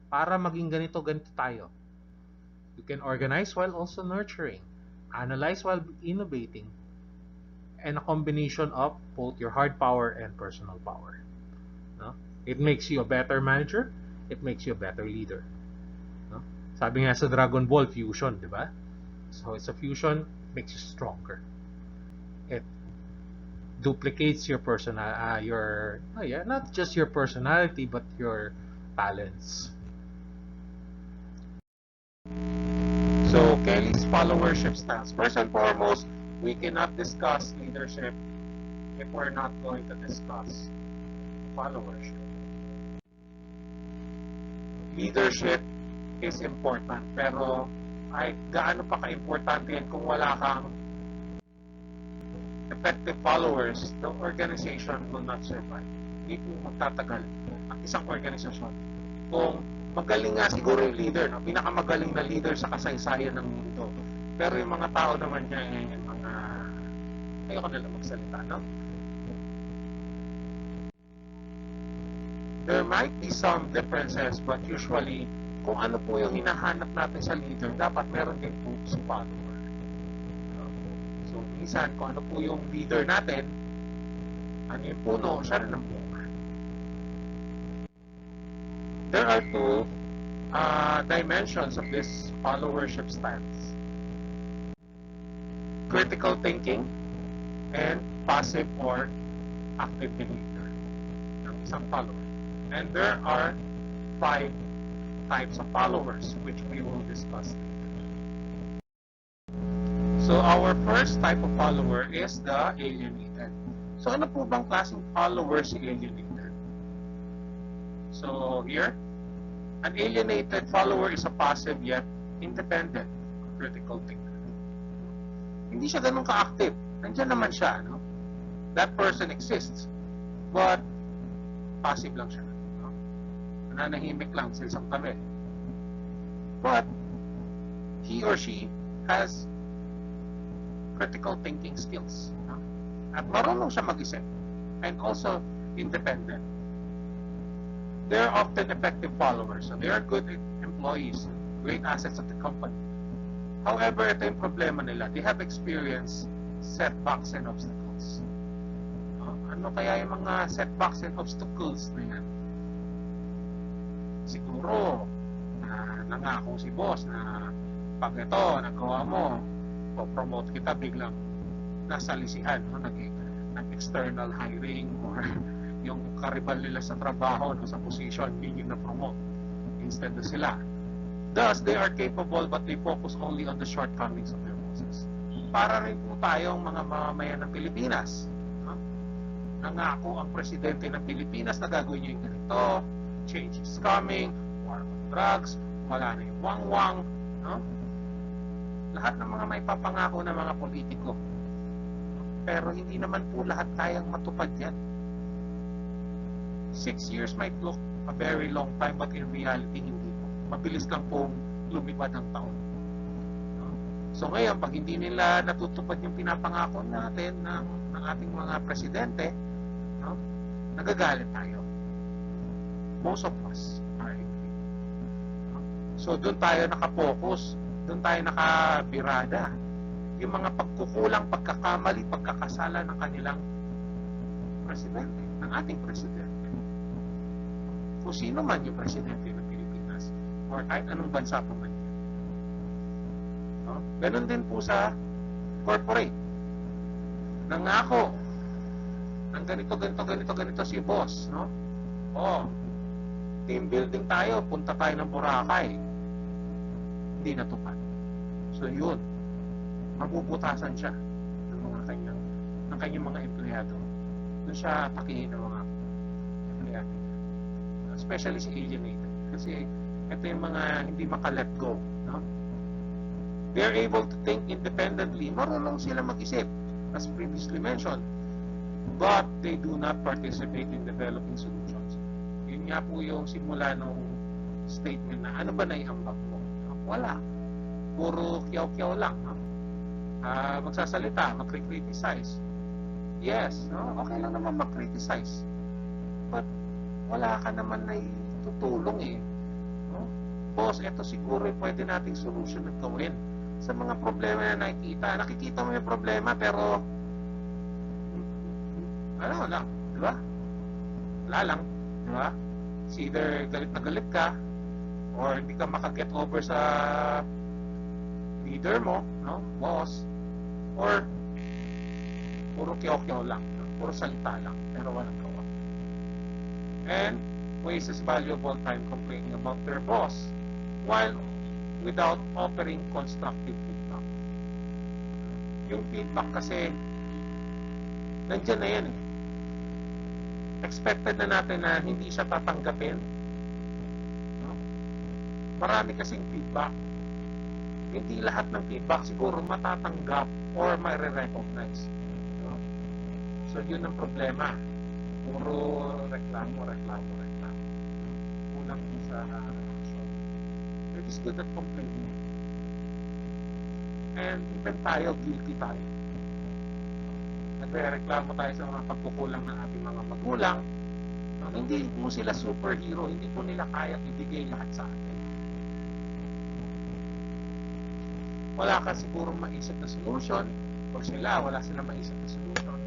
Para maging ganito tayo. You can organize while also nurturing. Analyze while innovating. And a combination of both your hard power and personal power. No? It makes you a better manager. It makes you a better leader. No? Sabi nga sa Dragon Ball, fusion, di ba? So it's a fusion, makes you stronger. It duplicates your not just your personality, but your talents. So Kelly's followership stance. First and foremost, we cannot discuss leadership if we're not going to discuss followership. Leadership is important, pero ay gaano pa ka-importante yan kung wala kang effective followers, the organization will not survive. Hindi po magtatagal ang isang organisasyon. Kung magaling nga siguro yung leader, no? Pinakamagaling na leader sa kasaysayan ng mundo. Pero yung mga tao naman niya, yung mga ayoko na lang magsalita, no? There might be some differences, but usually, kung ano po yung hinahanap natin sa leader, dapat meron din po sa follower. So, minsan, kung ano po yung leader natin, ano yung puno, siya rin ang bunga. There are two dimensions of this followership stance. Critical thinking and passive or active behavior ng isang follower. And there are 5 types of followers which we will discuss later. So our first type of follower is the alienated. So ano po bang klaseng follower si alienated? So here, an alienated follower is a passive yet independent critical thinker. Hindi siya ganun ka-active. Nandiyan naman siya, no? That person exists, but passive lang siya. No? Nananahimik lang sa isang tabi. But he or she has critical thinking skills. No? At marunong siya mag-isip. And also independent. They're often effective followers. So they are good employees, great assets of the company. However, ito yung problema nila. They have experienced setbacks and obstacles. Ano kaya yung mga setbacks and obstacles na yan? Siguro, nangako si boss na pag ito, nagawa mo, o-promote kita, biglang nasalisihan, no? Nag-external hiring or yung karibal nila sa trabaho, no, sa position, hindi na-promote. Instead na sila. Thus, they are capable but they focus only on the shortcomings of their bosses. Para rin po tayong mga mamamayan ng Pilipinas. No? Nangako ang presidente ng Pilipinas na gagawin niya yung ganito, change is coming, war on drugs, wala na yung wang-wang. No? Lahat ng mga may papangako ng mga politiko. Pero hindi naman po lahat kayang matupad yan. 6 years might look a very long time, but in reality, hindi po. Mabilis lang pong lumipad ang taon. No? So ngayon, pag hindi nila natutupad yung pinapangako natin ng ating mga presidente, no? Nagagalit tayo. Most of us are angry. No? So doon tayo nakapokus, doon tayo nakabirada. Yung mga pagkukulang, pagkakamali, pagkakasala ng kanilang presidente, ng ating presidente. Kung sino man yung presidente ng Pilipinas or kahit anong bansa pa man yan. No? Ganon din po sa corporate. Nangako ng ganito si boss. No? Team building tayo, punta tayo ng Boracay. Hindi natupad. So yun, mabubutasan siya ng kanyang mga empleyado. Doon siya atakihin ng mga empleyado. Especially si alienated. Kasi ito yung mga hindi maka-let go. No? They are able to think independently. Marunong sila mag-isip, as previously mentioned. But they do not participate in developing solutions. Yun nga po yung simula ng statement na ano ba naiambag mo? Wala. Puro kiyaw-kiyaw lang. No? Magsasalita, mag-criticize. Yes, no? Okay lang naman mag-criticize. But wala ka naman na tutulong eh. No? Boss, ito siguro pwede nating solution na gawin sa mga problema na nakikita. Nakikita mo yung problema pero ano lang, di ba? Wala lang, di ba? It's either galit na galit ka or hindi ka makaget over sa leader mo, no? Boss, or puro kiyaw-kiyaw lang, no? Puro salita lang, pero walang gawa. And wastes valuable time complaining about their boss while without offering constructive feedback. Yung feedback kasi nandiyan na yan eh. Expected na natin na hindi siya tatanggapin. No? Marami kasing feedback. Hindi lahat ng feedback siguro matatanggap or ma-recognize. No? So yun ang problema. Puro reklamo. Kulang sa action. It is good at complaining. And even tayo, guilty tayo. Nagre-reklamo tayo sa mga pagkukulang ng ating mga magulang. Hindi mo sila superhero, hindi po nila kaya ibigay lahat sa atin. Wala ka siguro maisip na solution, o wala silang maisip na solution.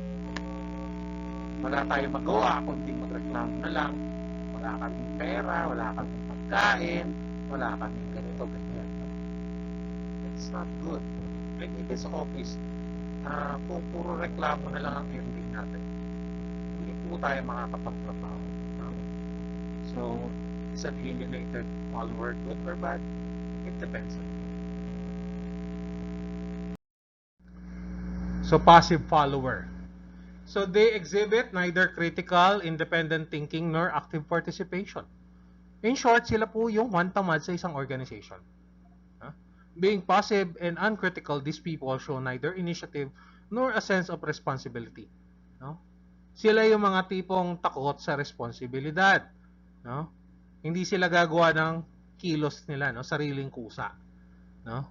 Wala tayong magawa kundi magreklamo na lang. Wala kaming pera, wala kaming pagkain, wala kaming ganito, ganyan. It's not good. Like even sa office, kung puro reklamo na lang ang ending natin, hindi po tayo makakapagtrabaho. So, is an alienated follower good or bad? It depends. So, passive follower. So, they exhibit neither critical, independent thinking, nor active participation. In short, sila po yung one tamad sa isang organization. Being passive and uncritical, these people show neither initiative nor a sense of responsibility. No? Sila yung mga tipong takot sa responsibilidad. No? Hindi sila gagawa ng kilos nila, no? Sariling kusa. No?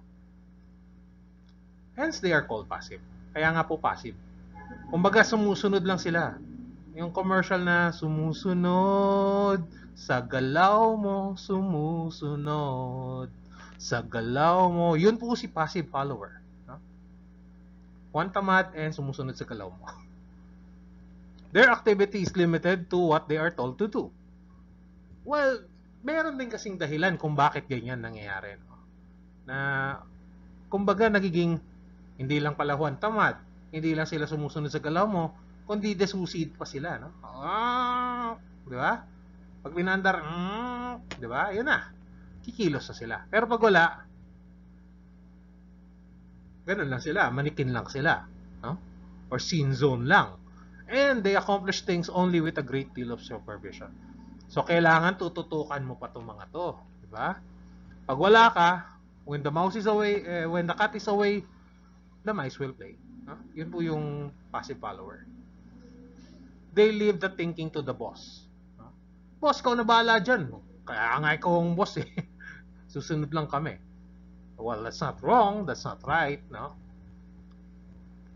Hence, they are called passive. Kaya nga po passive. Kumbaga, sumusunod lang sila. Yung commercial na sumusunod, sa galaw mo, sumusunod. Sa galaw mo. Yun po si passive follower. No? One tamad and sumusunod sa galaw mo. Their activity is limited to what they are told to do. Well, meron din kasing dahilan kung bakit ganyan nangyayari. No? Na, kumbaga, nagiging hindi lang pala one tamad, hindi lang sila sumusunod sa galaw mo, kundi desucid pa sila. No? Di ba? Pag pinandar, di ba? Yun na. Kikilos na sila. Pero pag wala, ganun lang sila. Manikin lang sila. No? Or scene zone lang. And they accomplish things only with a great deal of supervision. So, kailangan tututukan mo pa itong mga to. Diba? Pag wala ka, when the mouse is away, when the cat is away, the mice will play. No? Yun po yung passive follower. They leave the thinking to the boss. No? Boss, ikaw na bahala dyan. Kaya nga ikaw ang boss eh. Susunod lang kami. Well, that's not wrong. That's not right. No?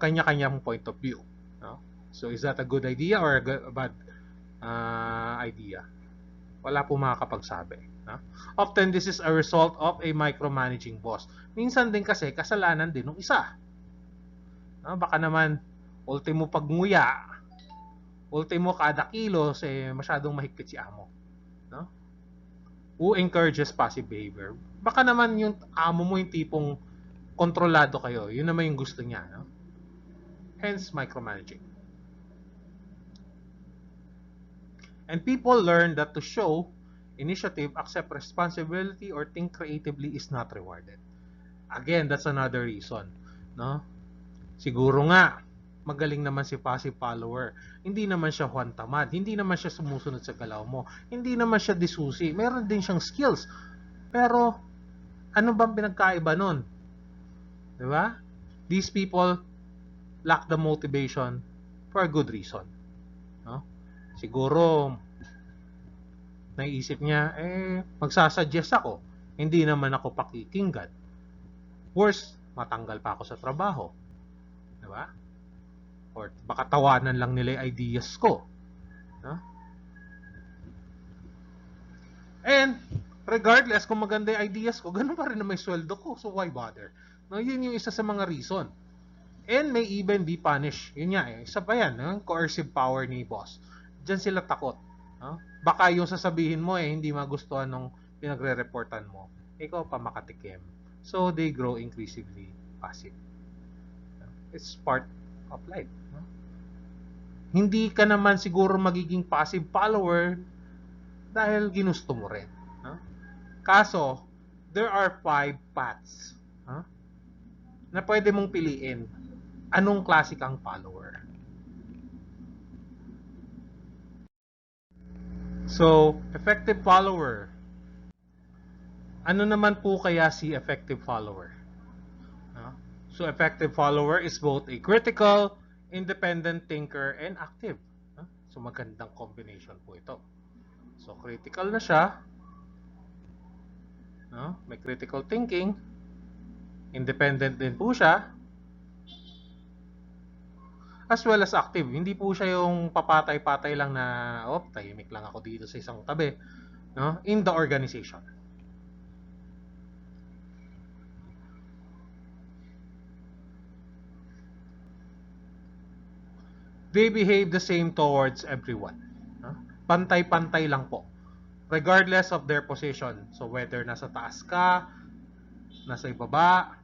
Kanya-kanyang point of view. No? So, is that a good idea or a bad idea? Wala po makakapagsabi. No? Often, this is a result of a micromanaging boss. Minsan din kasi, kasalanan din ng isa. No? Baka naman, ultimo pagnguya, ultimo kada kilos, masyadong mahigpit si amo. No? Who encourages passive behavior? Baka naman yung amo mo yung tipong kontrolado kayo. Yun naman yung gusto niya. No? Hence, micromanaging. And people learn that to show initiative, accept responsibility, or think creatively is not rewarded. Again, that's another reason, no? Siguro nga magaling naman si passive follower. Hindi naman siya Juan Tamad, hindi naman siya sumusunod sa galaw mo, hindi naman siya disusi. Meron din siyang skills. Pero ano bang pinagkaiba nun? 'Di ba? These people lack the motivation for a good reason, no? Siguro naisip niya, magsasuggest ako, hindi naman ako pakikinggan. Worse, matanggal pa ako sa trabaho. Diba? Or baka tawanan lang nila yung ideas ko. No? And, regardless kung maganda yung ideas ko, ganun pa rin na may sweldo ko. So, why bother? No, yun yung isa sa mga reason. And may even be punished. Yun nga eh. Isa pa yan, coercive power ni boss. Diyan sila takot. No? Baka yung sasabihin mo hindi magustuhan nung pinagre-reportan mo. Ikaw pa makatikim. So, they grow increasingly passive. It's part of life. No? Hindi ka naman siguro magiging passive follower dahil ginusto mo rin. No? Kaso, there are 5 paths na pwede mong piliin. Anong klase kang follower? So, effective follower. Ano naman po kaya si effective follower? So, effective follower is both a critical, independent thinker, and active. So, magandang combination po ito. So, critical na siya. May critical thinking. Independent din po siya. As well as active. Hindi po siya yung papatay-patay lang na, tahimik lang ako dito sa isang tabi. In the organization. They behave the same towards everyone. Pantay-pantay lang po. Regardless of their position. So whether nasa taas ka, nasa ibaba,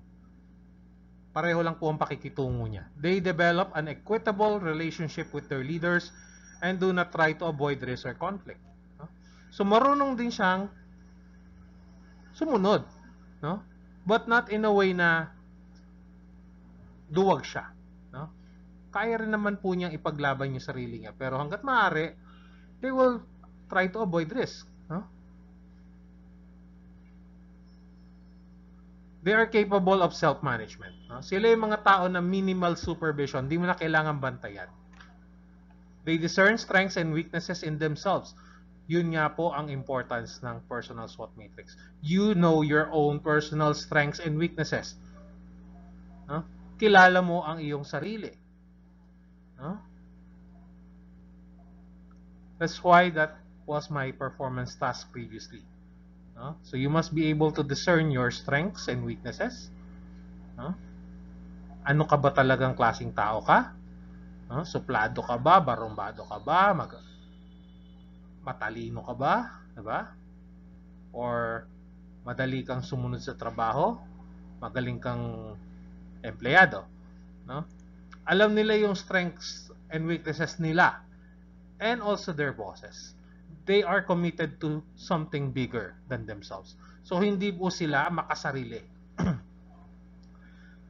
pareho lang po ang pakikitungo niya. They develop an equitable relationship with their leaders and do not try to avoid risk or conflict. So marunong din siyang sumunod. But not in a way na duwag siya. Kaya rin naman po niyang ipaglaban yung sarili niya. Pero hanggat maaari, they will try to avoid risk. They are capable of self-management. Sila yung mga tao na minimal supervision, hindi mo na kailangan bantayan. They discern strengths and weaknesses in themselves. Yun nga po ang importance ng personal SWOT matrix. You know your own personal strengths and weaknesses. Kilala mo ang iyong sarili. That's why that was my performance task previously. So you must be able to discern your strengths and weaknesses. Ano ka ba talagang klaseng tao ka? Suplado ka ba? Barumbado ka ba? Matalino ka ba? Diba? Or madali kang sumunod sa trabaho? Magaling kang empleyado? Alam nila yung strengths and weaknesses nila and also their bosses. They are committed to something bigger than themselves. So, hindi po sila makasarili.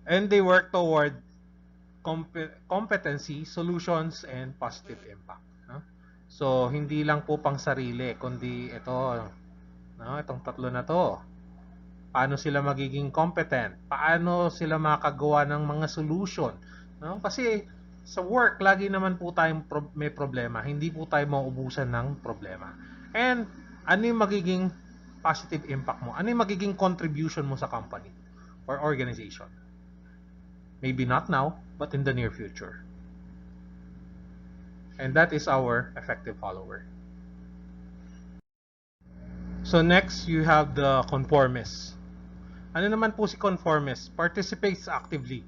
And they work toward competency, solutions, and positive impact. So, hindi lang po pang sarili, kundi itong tatlo na to. Paano sila magiging competent? Paano sila makagawa ng mga solution? Kasi sa work, lagi naman po tayong may problema. Hindi po tayo mauubusan ng problema. And ano yung magiging positive impact mo? Ano yung magiging contribution mo sa company or organization? Maybe not now, but in the near future. And that is our effective follower. So next, you have the conformist. Ano naman po si conformist? Participates actively.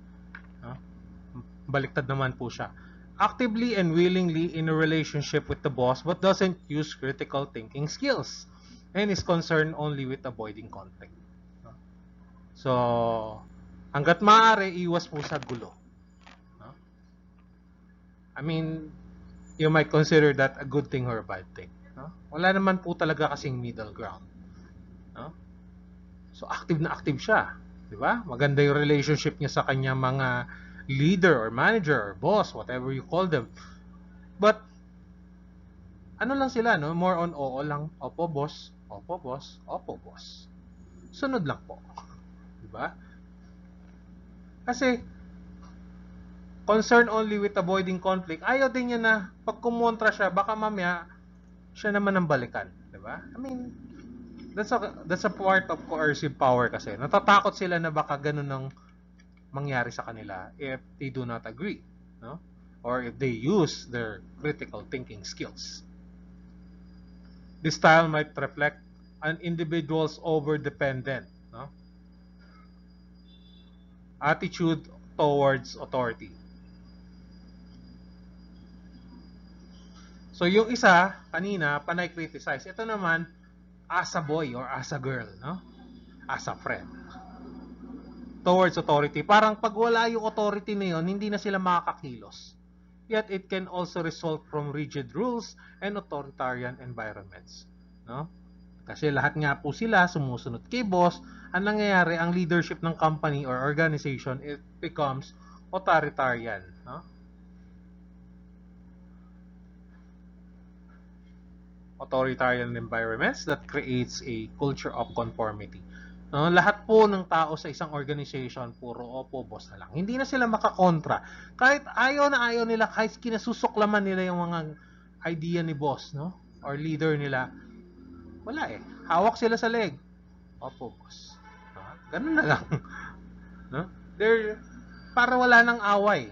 Baliktad naman po siya. Actively and willingly in a relationship with the boss but doesn't use critical thinking skills and is concerned only with avoiding conflict. So, hanggat maaari, iwas po sa gulo. I mean, you might consider that a good thing or a bad thing. Wala naman po talaga kasing middle ground. So, active na active siya. Di ba? Maganda yung relationship niya sa kanyang mga leader or manager or boss, whatever you call them. But, ano lang sila, no? More on oo lang. Opo, boss. Opo, boss. Opo, boss. Sunod lang po. Di ba? Kasi, concern only with avoiding conflict, ayaw din niya na pag kumontra siya, baka mamaya siya naman ang balikan. Di ba? I mean, that's a part of coercive power kasi. Natatakot sila na baka ganun ang mangyari sa kanila if they do not agree, no? Or if they use their critical thinking skills. This style might reflect an individual's over-dependent, no? Attitude towards authority. So yung isa, kanina, panay criticize. Ito naman, as a boy or as a girl, no? As a friend. Towards authority. Parang pag wala yung authority na yun, hindi na sila makakakilos. Yet it can also result from rigid rules and authoritarian environments. No? Kasi lahat nga po sila sumusunod kay boss. Ang nangyayari, ang leadership ng company or organization, it becomes authoritarian. No? Authoritarian environments that creates a culture of conformity. No, lahat po ng tao sa isang organization, puro opo, boss na lang. Hindi na sila makakontra. Kahit ayaw na ayaw nila, kahit kinasusuklaman nila yung mga idea ni boss, no? Or leader nila, wala eh. Hawak sila sa leg. Opo, boss. Ganun na lang. No? They're, para wala nang away.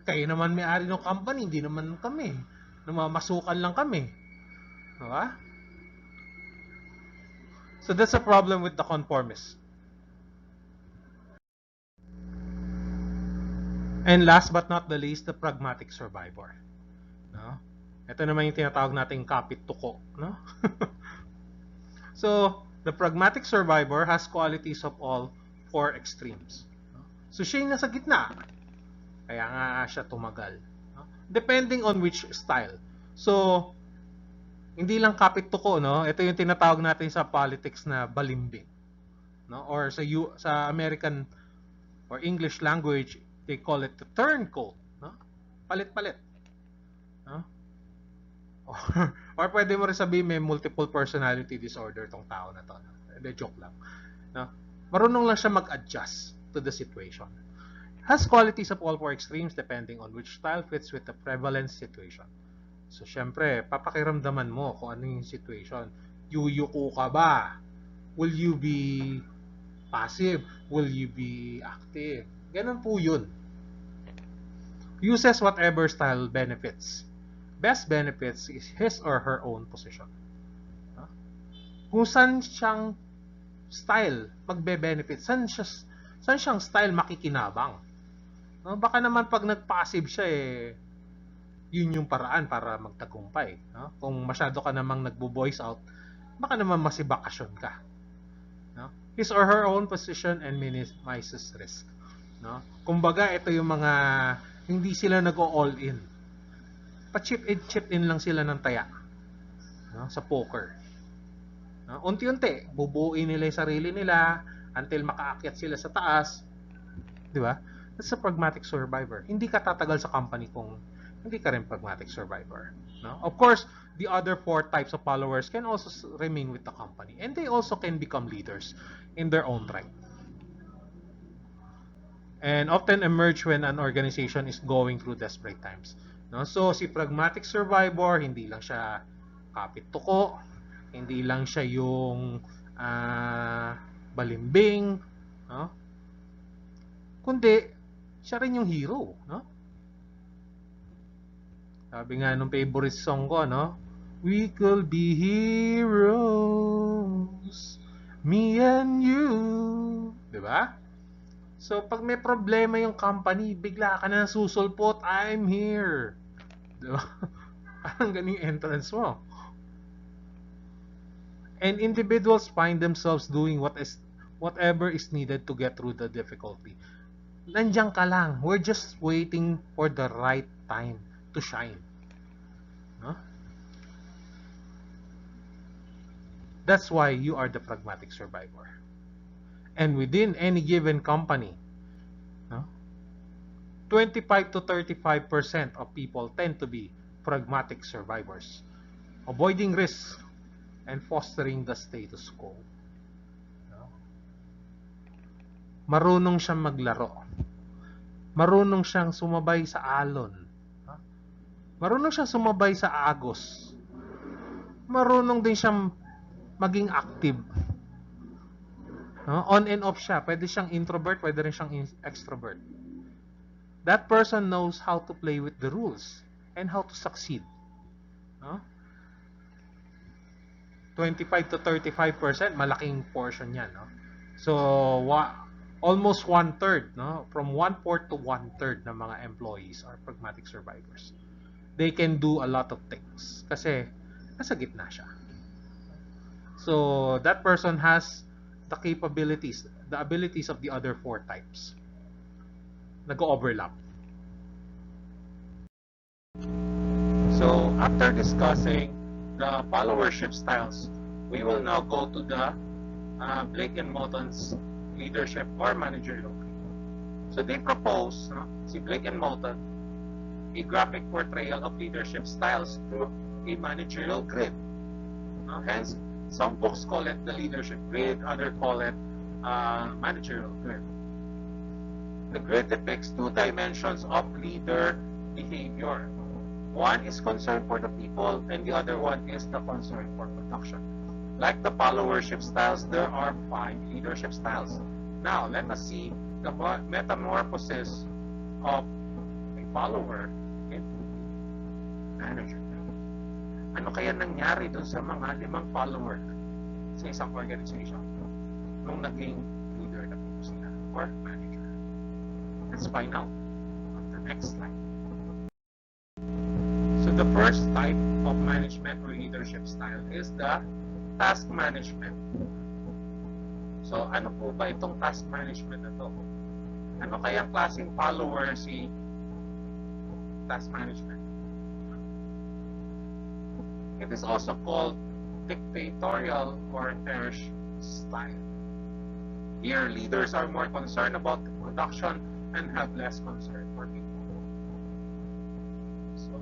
Kayo naman may-ari ng company, hindi naman kami. Namamasukan lang kami. Diba? So that's a problem with the conformist. And last but not the least, the pragmatic survivor. No? Ito naman yung tinatawag nating kapit tuko. No? So, the pragmatic survivor has qualities of all four extremes. No? So, siya yung nasa gitna. Kaya nga siya tumagal. No? Depending on which style. So, hindi lang kapit tuko, no? Ito yung tinatawag natin sa politics na balimbing. No? Or sa American or English language, they call it the turncoat. No? Palit-palit. No? Or pwede mo rin sabihin may multiple personality disorder tong tao na to. Hindi, joke lang. No? Marunong lang siya mag-adjust to the situation. Has qualities of all four extremes depending on which style fits with the prevalent situation. So, syempre, papakiramdaman mo kung ano yung situation. Yuyuko ka ba? Will you be passive? Will you be active? Ganun po yun. Uses whatever style benefits. Best benefits is his or her own position. Kung saan siyang style magbe-benefit, saan siyang style makikinabang. No? Baka naman pag nag-passive siya yun yung paraan para magtagumpay. No? Kung masyado ka namang nagbo-voice out, baka naman masibakasyon ka. No? His or her own position and minimizes risk. No? Kumbaga, ito yung mga hindi sila nag-all in. Pa-chip in lang sila ng taya. No? Sa poker. No? Unti-unti, bubuuin nila yung sarili nila until makaakyat sila sa taas. Di ba? That's a pragmatic survivor. Hindi ka tatagal sa company kung hindi ka rin pragmatic survivor. No? Of course, the other four types of followers can also remain with the company. And they also can become leaders in their own right. And often emerge when an organization is going through desperate times. No? So, si pragmatic survivor, hindi lang siya kapit tuko, hindi lang siya yung balimbing, no? Kundi, siya rin yung hero. No? Sabi nga nung favorite song ko, no? We could be heroes, me and you. Diba? So, pag may problema yung company, bigla ka na susulpot, I'm here. Diba? Parang ganing entrance mo. And individuals find themselves doing whatever is needed to get through the difficulty. Nandiyan ka lang. We're just waiting for the right time to shine. No? That's why you are the pragmatic survivor. And within any given company, no, 25 to 35% of people tend to be pragmatic survivors, avoiding risk and fostering the status quo. No? Marunong siyang maglaro. Marunong siyang sumabay sa alon. No? Marunong siyang sumabay sa agos. Marunong din siyang maging active. No? On and off siya. Pwede siyang introvert, pwede rin siyang extrovert. That person knows how to play with the rules and how to succeed. No? 25 to 35%, malaking portion yan. No? So, almost one-third, no? From one-fourth to one-third ng mga employees are pragmatic survivors. They can do a lot of things kasi nasa gitna siya. So, that person has the capabilities, the abilities of the other four types. Nag-overlap. So, after discussing the followership styles, we will now go to the Blake and Moulton's leadership or managerial grid. So, they propose, si Blake and Moulton, a graphic portrayal of leadership styles through a managerial grid. Hence, some books call it the leadership grid, others call it managerial grid. The grid depicts two dimensions of leader behavior. One is concern for the people, and the other one is the concern for production. Like the followership styles, there are 5 leadership styles. Now, let us see the metamorphosis of a follower into manager. Ano kaya nangyari dun sa mga 5 follower sa isang organization nung naging leader na po sila or manager? Let's find out on the next slide. So the first type of management or leadership style is the task management. So ano po ba itong task management na to? Ano kayang klaseng follower si task management? It is also called dictatorial or tertiary style. Here, leaders are more concerned about the production and have less concern for people. So,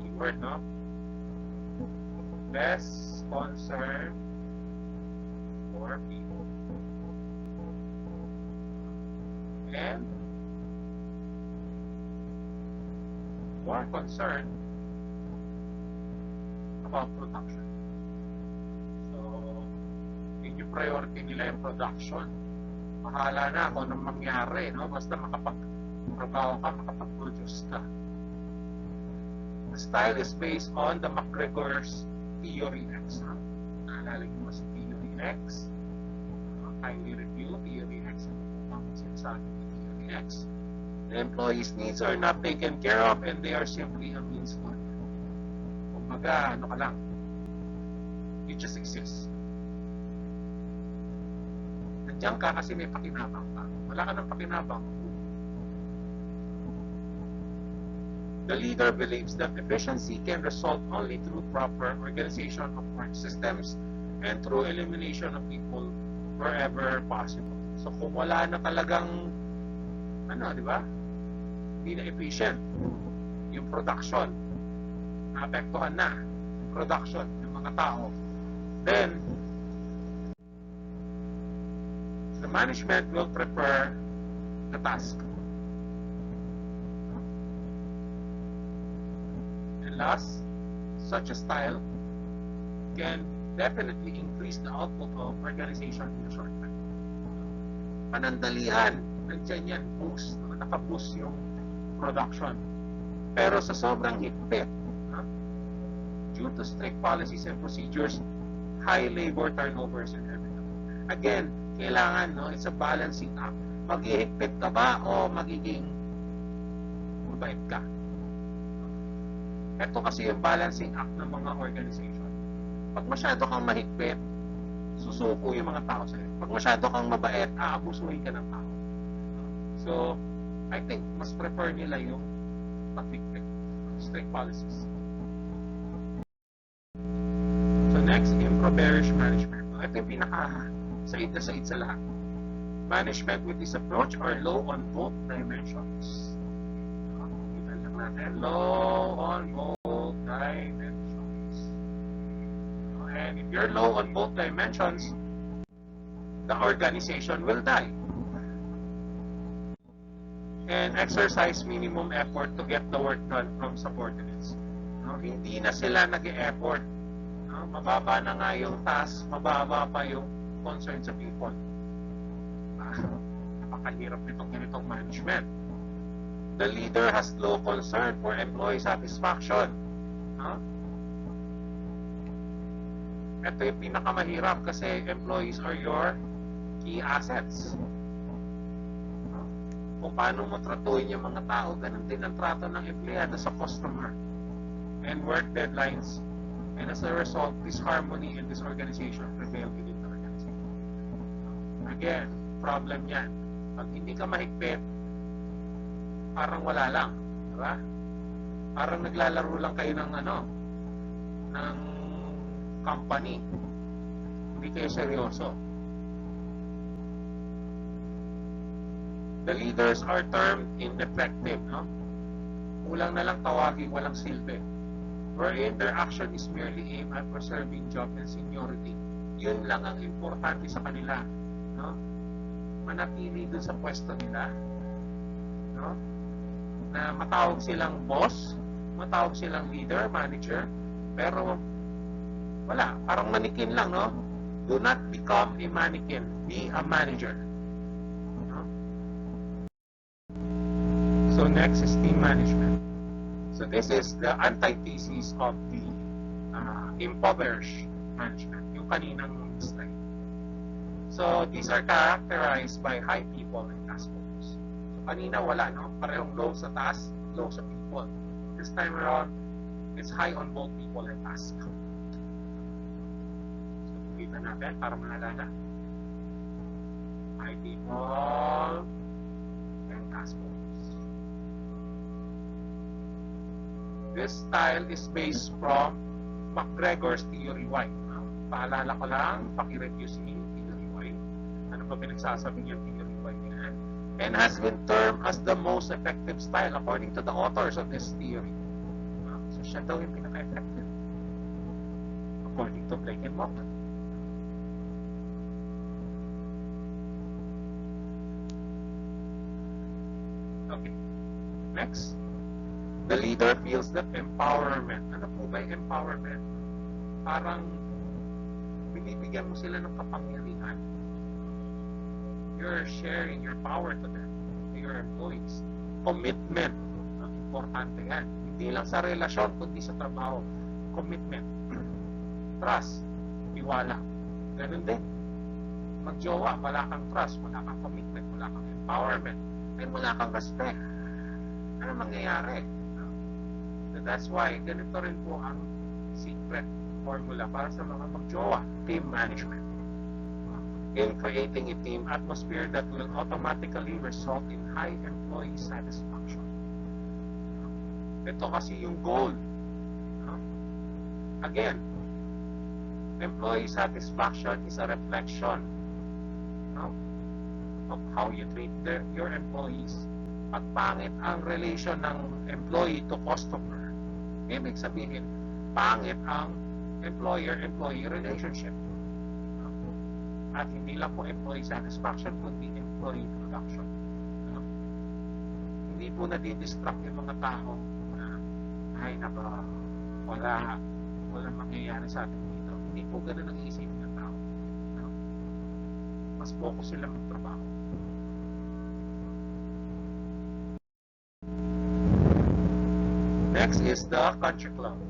keyword, no? Less concern for people. And more concern about production. So, yun yung priority nila yung production. Mahala na kung anong mangyari, no? Basta makapag-trabaho ka, makapag-produce ka. The style is based on the McGregor's Theory X. No? Naalala nyo si Theory X. Kindly review Theory X. Ang sinasabi ni Theory X. The employees' needs are not taken care of and they are simply a means to. Kumbaga, ano ka lang. You just exist. Nandiyan ka kasi may pakinabang ka. Wala ka ng pakinabang. The leader believes that efficiency can result only through proper organization of work systems and through elimination of people wherever possible. So kung wala na talagang di ba? Hindi na efficient yung production. Naapektuhan na production ng mga tao. Then the management will prepare the task. And last, such a style can definitely increase the output of organization in the short time. Panandalian, nandiyan yan, boost, nakaboost yung production. Pero sa sobrang higpit, due to strict policies and procedures, high labor turnovers and everything. Again, kailangan, it's a balancing act. Maghihigpit ka ba o magiging mabait ka? Ito kasi yung balancing act ng mga organization. Pag masyado kang mahigpit, susuko yung mga tao sa'yo. Pag masyado kang mabait, aabusuhin ka ng tao. So, I think mas prefer nila yung pag-higpit, strict policies. So next, improverish management. Ito yung pinaka said sa lahat. Management with this approach are low on both dimensions. Kita lang natin, low on both dimensions. And if you're low on both dimensions, the organization will die. And exercise minimum effort to get the work done from subordinates. Hindi na sila nag-e-effort. Mababa na nga yung task, mababa pa yung concern sa people. Napakahirap nitong ganitong management. The leader has low concern for employee satisfaction. Ito yung pinakamahirap kasi employees are your key assets. Kung paano mo tratuhin yung mga tao, ganun din ang trato ng empleyado sa customer. And work deadlines. And as a result, disharmony and disorganization prevail within the organization. Again, problem yan. Pag hindi ka mahigpit, parang wala lang. Diba? Parang naglalaro lang kayo ng ng company. Hindi kayo seryoso. The leaders are termed ineffective. Kulang na lang tawagin, walang silbi. Wherein their action is merely aimed at preserving job and seniority. Yun lang ang importante sa kanila. Manatili dun sa pwesto nila. Na matawag silang boss, matawag silang leader, manager, pero wala, parang manikin lang, Do not become a mannequin, be a manager. So next is team management. So this is the antithesis of the impoverished management, yung kaninang slide. So these are characterized by high people and task focus. So kanina wala, parehong low sa task, low sa people. This time around, it's high on both people and task. So kita natin para maalala. High people and task focus. This style is based from McGregor's Theory Y. Paalala ko lang, paki-review si Theory Y. Ano ba pinagsasabi niya Theory Y niyan? And has been termed as the most effective style according to the authors of this theory. So siya daw yung pinaka-effective according to Blake and Morton. Okay. Next. The leader feels that empowerment. Ano po ba yung empowerment? Parang binibigyan mo sila ng kapangyarihan. You're sharing your power to them, to your employees. Commitment. Importante yan. Hindi lang sa relasyon, kundi sa trabaho. Commitment. Trust. Tiwala. Ganun din. Magjowa, wala kang trust, wala kang commitment, wala kang empowerment, and wala kang respect. Ano mangyayari? So that's why ganito rin po ang secret formula para sa mga magjowa, team management. In creating a team atmosphere that will automatically result in high employee satisfaction. Ito kasi yung goal. Again, employee satisfaction is a reflection of how you treat your employees. Pag pangit ang relation ng employee to customer, ibig sabihin, pangit ang employer-employee relationship. At hindi lang po employee satisfaction, kundi employee production. Hindi po nadidistract yung mga tao na, ay naka, walang mangyayari sa atin dito. Hindi po ganun ang iisipin ng tao. Mas focus sila magtrabaho. Next is the country club.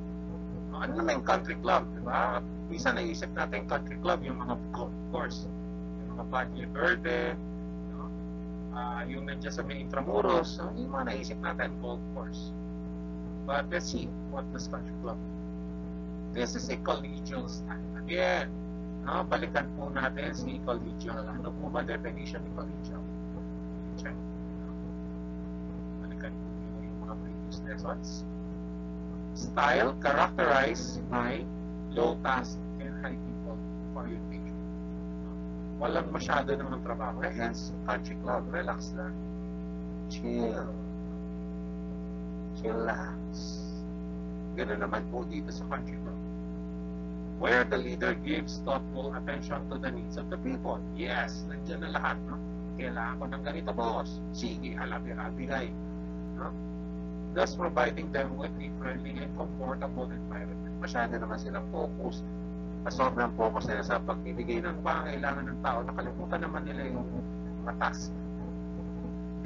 Ano naman yung country club, di ba? Minsan naisip natin country club, yung mga golf course, yung mga Valle Verde, yung nandiyan sa may Intramuros, yung mga naisip natin golf course. But let's see, what does country club? This is a collegial style. Again, balikan po natin si collegial. Ano po ba definition ni collegial? Check. Balikan po yung mga previous lessons. Style characterized by low task and high people orientation. walang masyado namang trabaho. Hence, country club, relax lang. Chill. Chillax. Ganun naman po dito sa country club. Where the leader gives thoughtful attention to the needs of the people. Yes, nandiyan na lahat. No? Kailangan ko ng ganito, boss. Sige, bigay. No? Thus providing them with a friendly and comfortable environment. Masyado naman silang focus. Sobrang focus nila sa pagbibigay ng pangailangan ng tao. Nakalimutan naman nila yung task.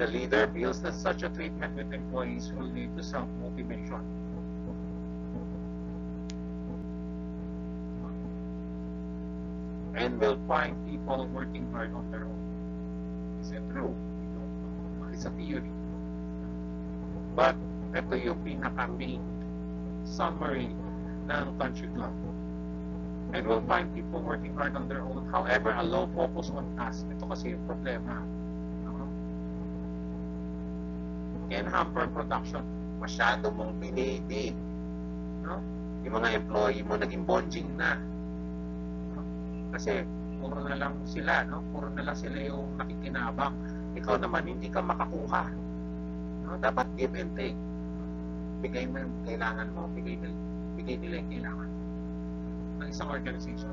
The leader feels that such a treatment with employees will lead to self-motivation. And will find people working hard on their own. Is it true? We don't know. It's a theory. But ito yung pinaka-main summary ng country club. And will find people working hard on their own. However, a low focus on task. Ito kasi yung problema. Can hamper production. Masyado mong binibig. No? Yung mga employee mo naging bonjing na. No? Kasi puro na lang sila, no? Puro na lang sila yung nakikinabang. Ikaw naman hindi ka makakuha. No? Dapat give and take. Bigay mo yung kailangan mo, bigay nila yung kailangan ng isang organization.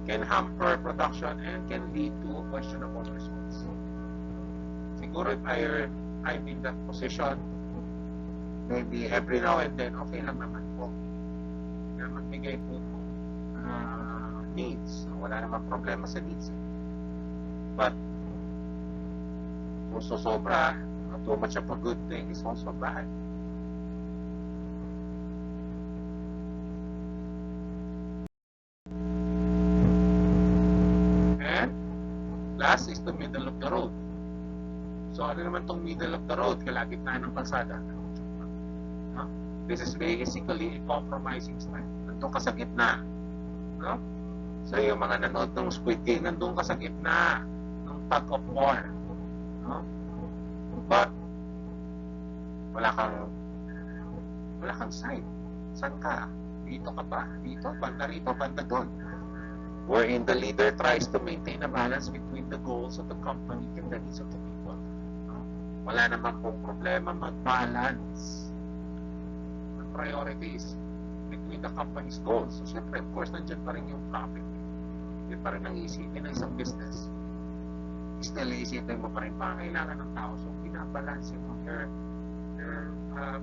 Can hamper production and can lead to questionable results. Siguro if I'm in that position, maybe every now and then, okay lang naman po na magbigay po needs. Wala naman problema sa needs. But kung sobra, too much of a good thing is also bad. And last is the middle of the road. So, ano naman tong middle of the road? Kalagitnaan ng kalsada. No? This is basically a compromising style. Nandun ka sa gitna. No? So, yung mga nanood ng Squid Game, nandun ka sa gitna ng tug of war. No? But, wala kang side. Saan ka? Dito ka ba? Dito? Banda rito? Banda doon? Wherein the leader tries to maintain a balance between the goals of the company and the needs of the people. Wala naman pong problema mag-balance ng priorities between the company's goals. So, syempre, of course, nandiyan pa rin yung profit. Hindi pa rin ang isipin ng isang business. Still, isipin mo pa rin kailangan ng tao. So, binabalance mo. You're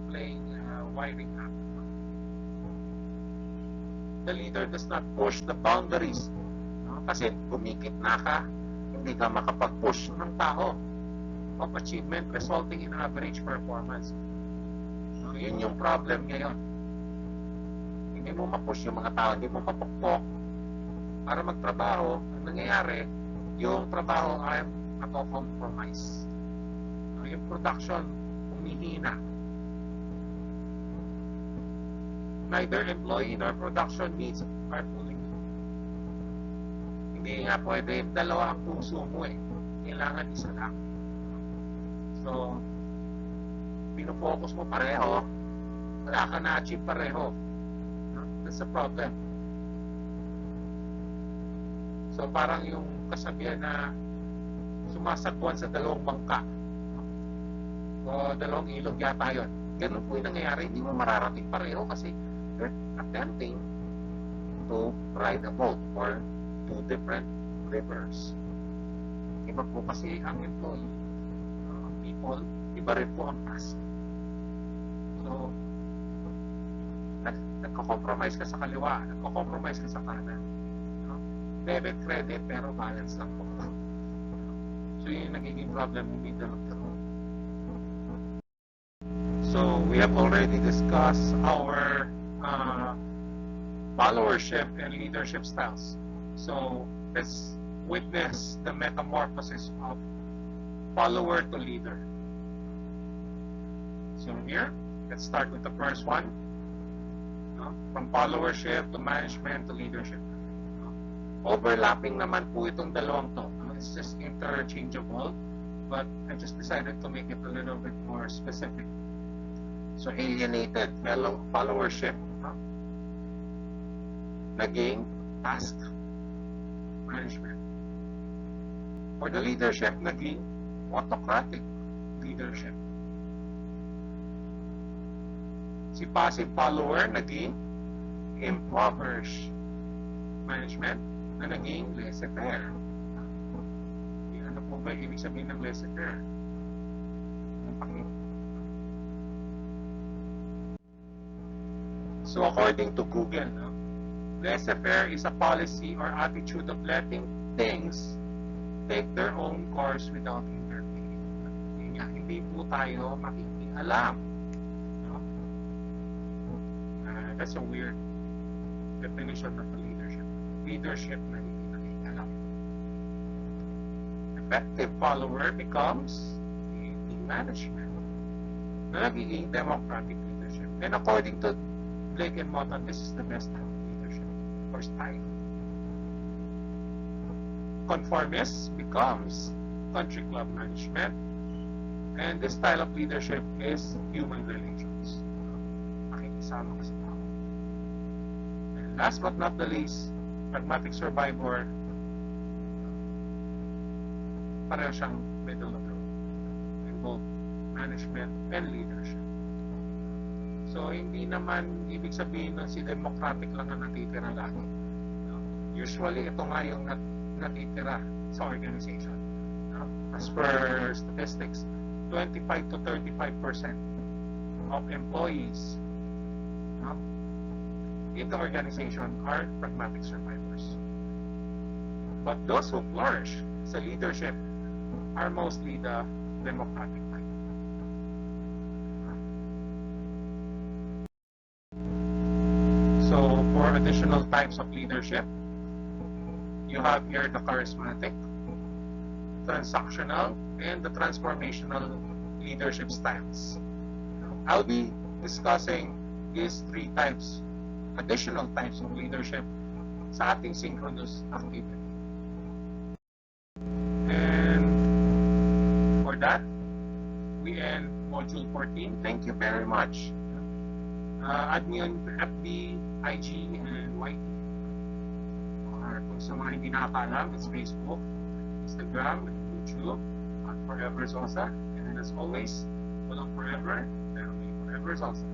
playing wiring up. The leader does not push the boundaries. Kasi kumikit na ka, hindi ka makapag-push ng tao of achievement resulting in average performance. So, yun yung problem ngayon. Hindi mo ma-push yung mga tao, hindi mo mapukpok para magtrabaho. Ang nangyayari, yung trabaho ay nako-compromise. Yung production, humihina. Neither employee nor production needs are fully met. Hindi nga pwede dalawa ang puso mo eh. Kailangan isa lang. So, pinofocus mo pareho, wala ka na-achieve pareho. No? That's the problem. So, parang yung kasabihan na sumasagwan sa dalawang bangka. No? O dalawang ilog yata yun. Ganun po yung nangyayari. Hindi mo mararating pareho kasi you're attempting to ride a boat for two different rivers. Iba po kasi ang employee. People, iba rin po ang task. So, nagko-compromise ka sa kaliwa, nagko-compromise ka sa kanan. No? Debit, credit, pero balance lang po. So, yun yung nagiging problem in middle of the road. So, we have already discussed our followership and leadership styles. So, let's witness the metamorphosis of follower to leader. So here, let's start with the first one. From followership to management to leadership. Overlapping naman po itong dalawang to. It's just interchangeable, but I just decided to make it a little bit more specific. So alienated followership. Naging task management. For the leadership, naging autocratic leadership. Si passive follower, naging impoverished management na naging laissez-faire. Ano po ba ibig sabihin ng laissez-faire? So according to Google, no, laissez-faire is a policy or attitude of letting things take their own course without intervening. Hindi po tayo makikialam. No? That's a weird definition of leadership. Leadership na hindi nakikialam. Effective follower becomes the management na nagiging democratic leadership. And according to Blake and Moton, this is the best type of leadership or style. Conformist becomes country club management, and this style of leadership is human relations. Makikisama ka sa tao. And last but not the least, pragmatic survivor, pareho siyang middle of the road in both management and leadership. So, hindi naman ibig sabihin na si democratic lang na natitira lagi. Usually, ito nga yung natitira sa organization. As per statistics, 25 to 35% of employees in the organization are pragmatic survivors. But those who flourish sa leadership are mostly the democratic type. So, for additional types of leadership, you have here the charismatic, transactional, and the transformational leadership styles. I'll be discussing these three types, additional types of leadership sa ating synchronous activity. And for that, we end Module 14. Thank you very much. Add me on FB, IG, and YT. Kung sa mga hindi nakakaalam, it's Facebook, Instagram, and YouTube, at Forever Zosa. And as always, walang forever, pero may Forever Zosa.